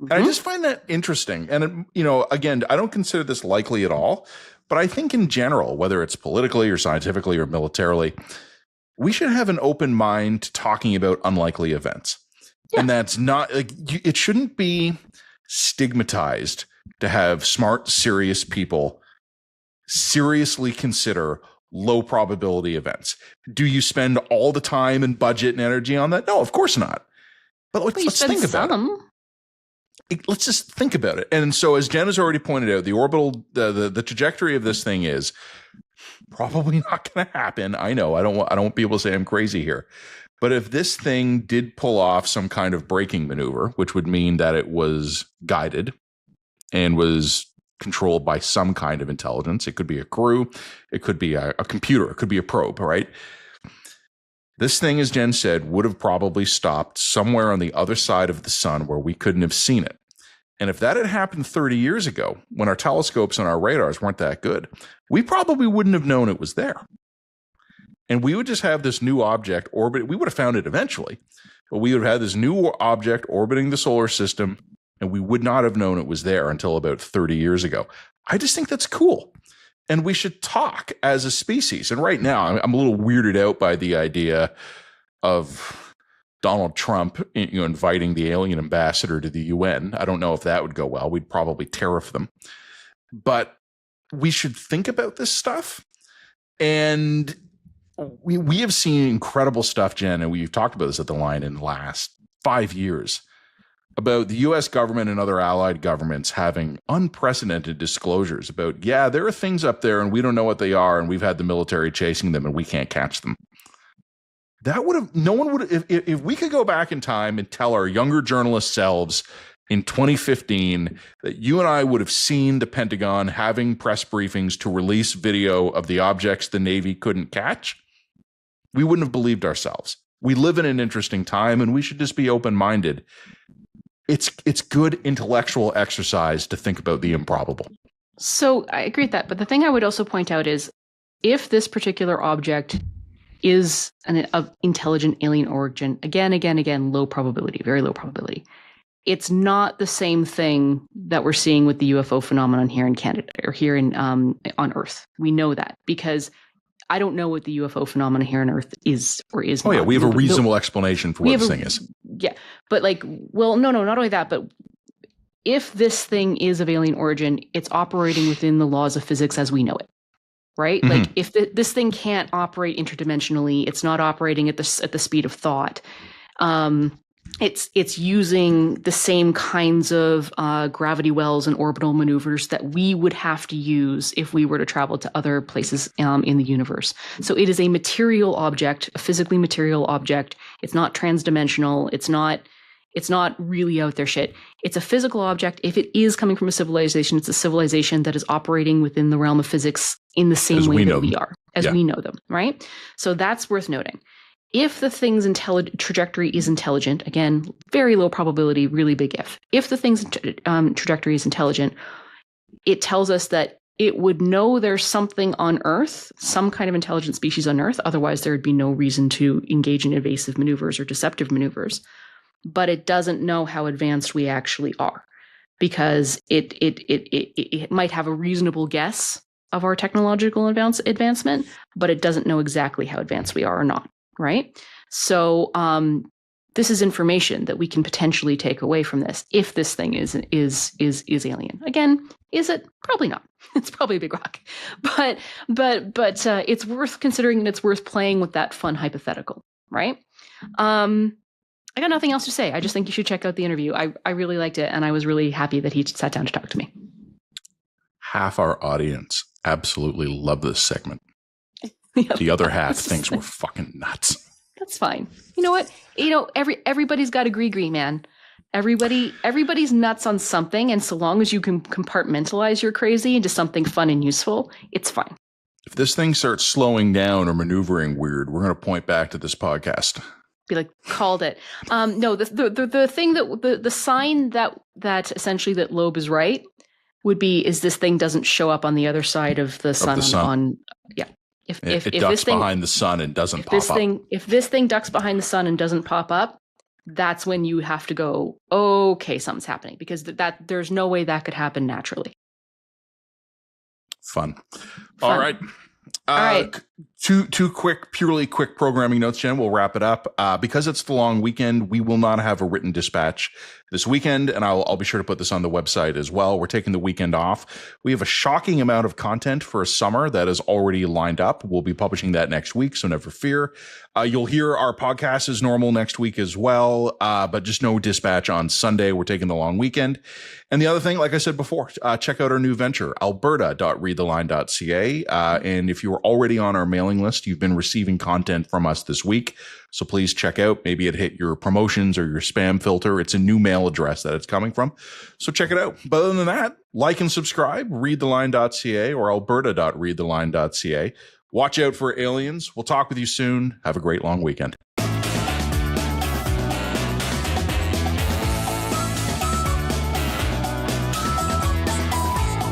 And I just find that interesting. And, again, I don't consider this likely at all. But I think in general, whether it's politically or scientifically or militarily, we should have an open mind to talking about unlikely events. Yeah. And that's not like it shouldn't be stigmatized to have smart, serious people seriously consider low probability events. Do you spend all the time and budget and energy on that? No, of course not. But let's think about it. Let's just think about it. And so, as Jen has already pointed out, the trajectory of this thing is probably not going to happen. I know. I don't want people to say I'm crazy here. But if this thing did pull off some kind of braking maneuver, which would mean that it was guided and was controlled by some kind of intelligence, it could be a crew, it could be a computer, it could be a probe, right? This thing, as Jen said, would have probably stopped somewhere on the other side of the sun where we couldn't have seen it. And if that had happened 30 years ago, when our telescopes and our radars weren't that good, we probably wouldn't have known it was there. And we would just have this new object orbit. We would have found it eventually, but we would have had this new object orbiting the solar system, and we would not have known it was there until about 30 years ago. I just think that's cool. And we should talk as a species. And right now, I'm a little weirded out by the idea of Donald Trump, inviting the alien ambassador to the UN. I don't know if that would go well. We'd probably tariff them. But we should think about this stuff. And we have seen incredible stuff, Jen, and we've talked about this at the line in the last 5 years, about the U.S. government and other allied governments having unprecedented disclosures about, there are things up there and we don't know what they are, and we've had the military chasing them and we can't catch them. That would have, no one would, if we could go back in time and tell our younger journalist selves in 2015 that you and I would have seen the Pentagon having press briefings to release video of the objects the Navy couldn't catch, we wouldn't have believed ourselves. We live in an interesting time and we should just be open-minded. It's good intellectual exercise to think about the improbable. So I agree with that. But the thing I would also point out is if this particular object is of intelligent alien origin, again, low probability, very low probability. It's not the same thing that we're seeing with the UFO phenomenon here in Canada or here in on Earth. We know that because I don't know what the UFO phenomenon here on Earth is or is not. Oh, yeah, we have a reasonable explanation for what this thing is. Yeah, but no, not only that, but if this thing is of alien origin, it's operating within the laws of physics as we know it, right? Mm-hmm. Like if this thing can't operate interdimensionally, it's not operating at the speed of thought. It's using the same kinds of gravity wells and orbital maneuvers that we would have to use if we were to travel to other places in the universe. So it is a material object, a physically material object. It's not transdimensional. It's not really out there shit. It's a physical object. If it is coming from a civilization, it's a civilization that is operating within the realm of physics in the same way that we are, as we know them, right? So that's worth noting. If the thing's trajectory is intelligent, again, very low probability, really big if. If the thing's trajectory is intelligent, it tells us that it would know there's something on Earth, some kind of intelligent species on Earth. Otherwise, there would be no reason to engage in evasive maneuvers or deceptive maneuvers. But it doesn't know how advanced we actually are because it might have a reasonable guess of our technological advancement, but it doesn't know exactly how advanced we are or not. Right. So this is information that we can potentially take away from this if this thing is alien. Again, is it? Probably not. It's probably a big rock. But it's worth considering and it's worth playing with that fun hypothetical. Right. I got nothing else to say. I just think you should check out the interview. I really liked it. And I was really happy that he sat down to talk to me. Half our audience absolutely love this segment. The other half thinks we're fucking nuts. That's fine. You know what? Everybody's got a gree, man. Everybody's nuts on something, and so long as you can compartmentalize your crazy into something fun and useful, it's fine. If this thing starts slowing down or maneuvering weird, we're going to point back to this podcast. Be like, called it. No, the thing the sign that essentially that Loeb is right would be is this thing doesn't show up on the other side of the sun. If it ducks behind the sun and doesn't pop up. If this thing ducks behind the sun and doesn't pop up, that's when you have to go, okay, something's happening, because that there's no way that could happen naturally. Fun. All right. Two purely quick programming notes, Jen. We'll wrap it up. Because it's the long weekend, we will not have a written dispatch this weekend, and I'll be sure to put this on the website as well. We're taking the weekend off. We have a shocking amount of content for a summer that is already lined up. We'll be publishing that next week, so never fear. You'll hear our podcast as normal next week as well, but just no dispatch on Sunday. We're taking the long weekend. And the other thing, like I said before, check out our new venture, alberta.readtheline.ca. And if you are already on our mailing list, you've been receiving content from us this week. So please check out. Maybe it hit your promotions or your spam filter. It's a new mail address that it's coming from. So check it out. But other than that, like and subscribe, readtheline.ca or alberta.readtheline.ca. Watch out for aliens. We'll talk with you soon. Have a great long weekend.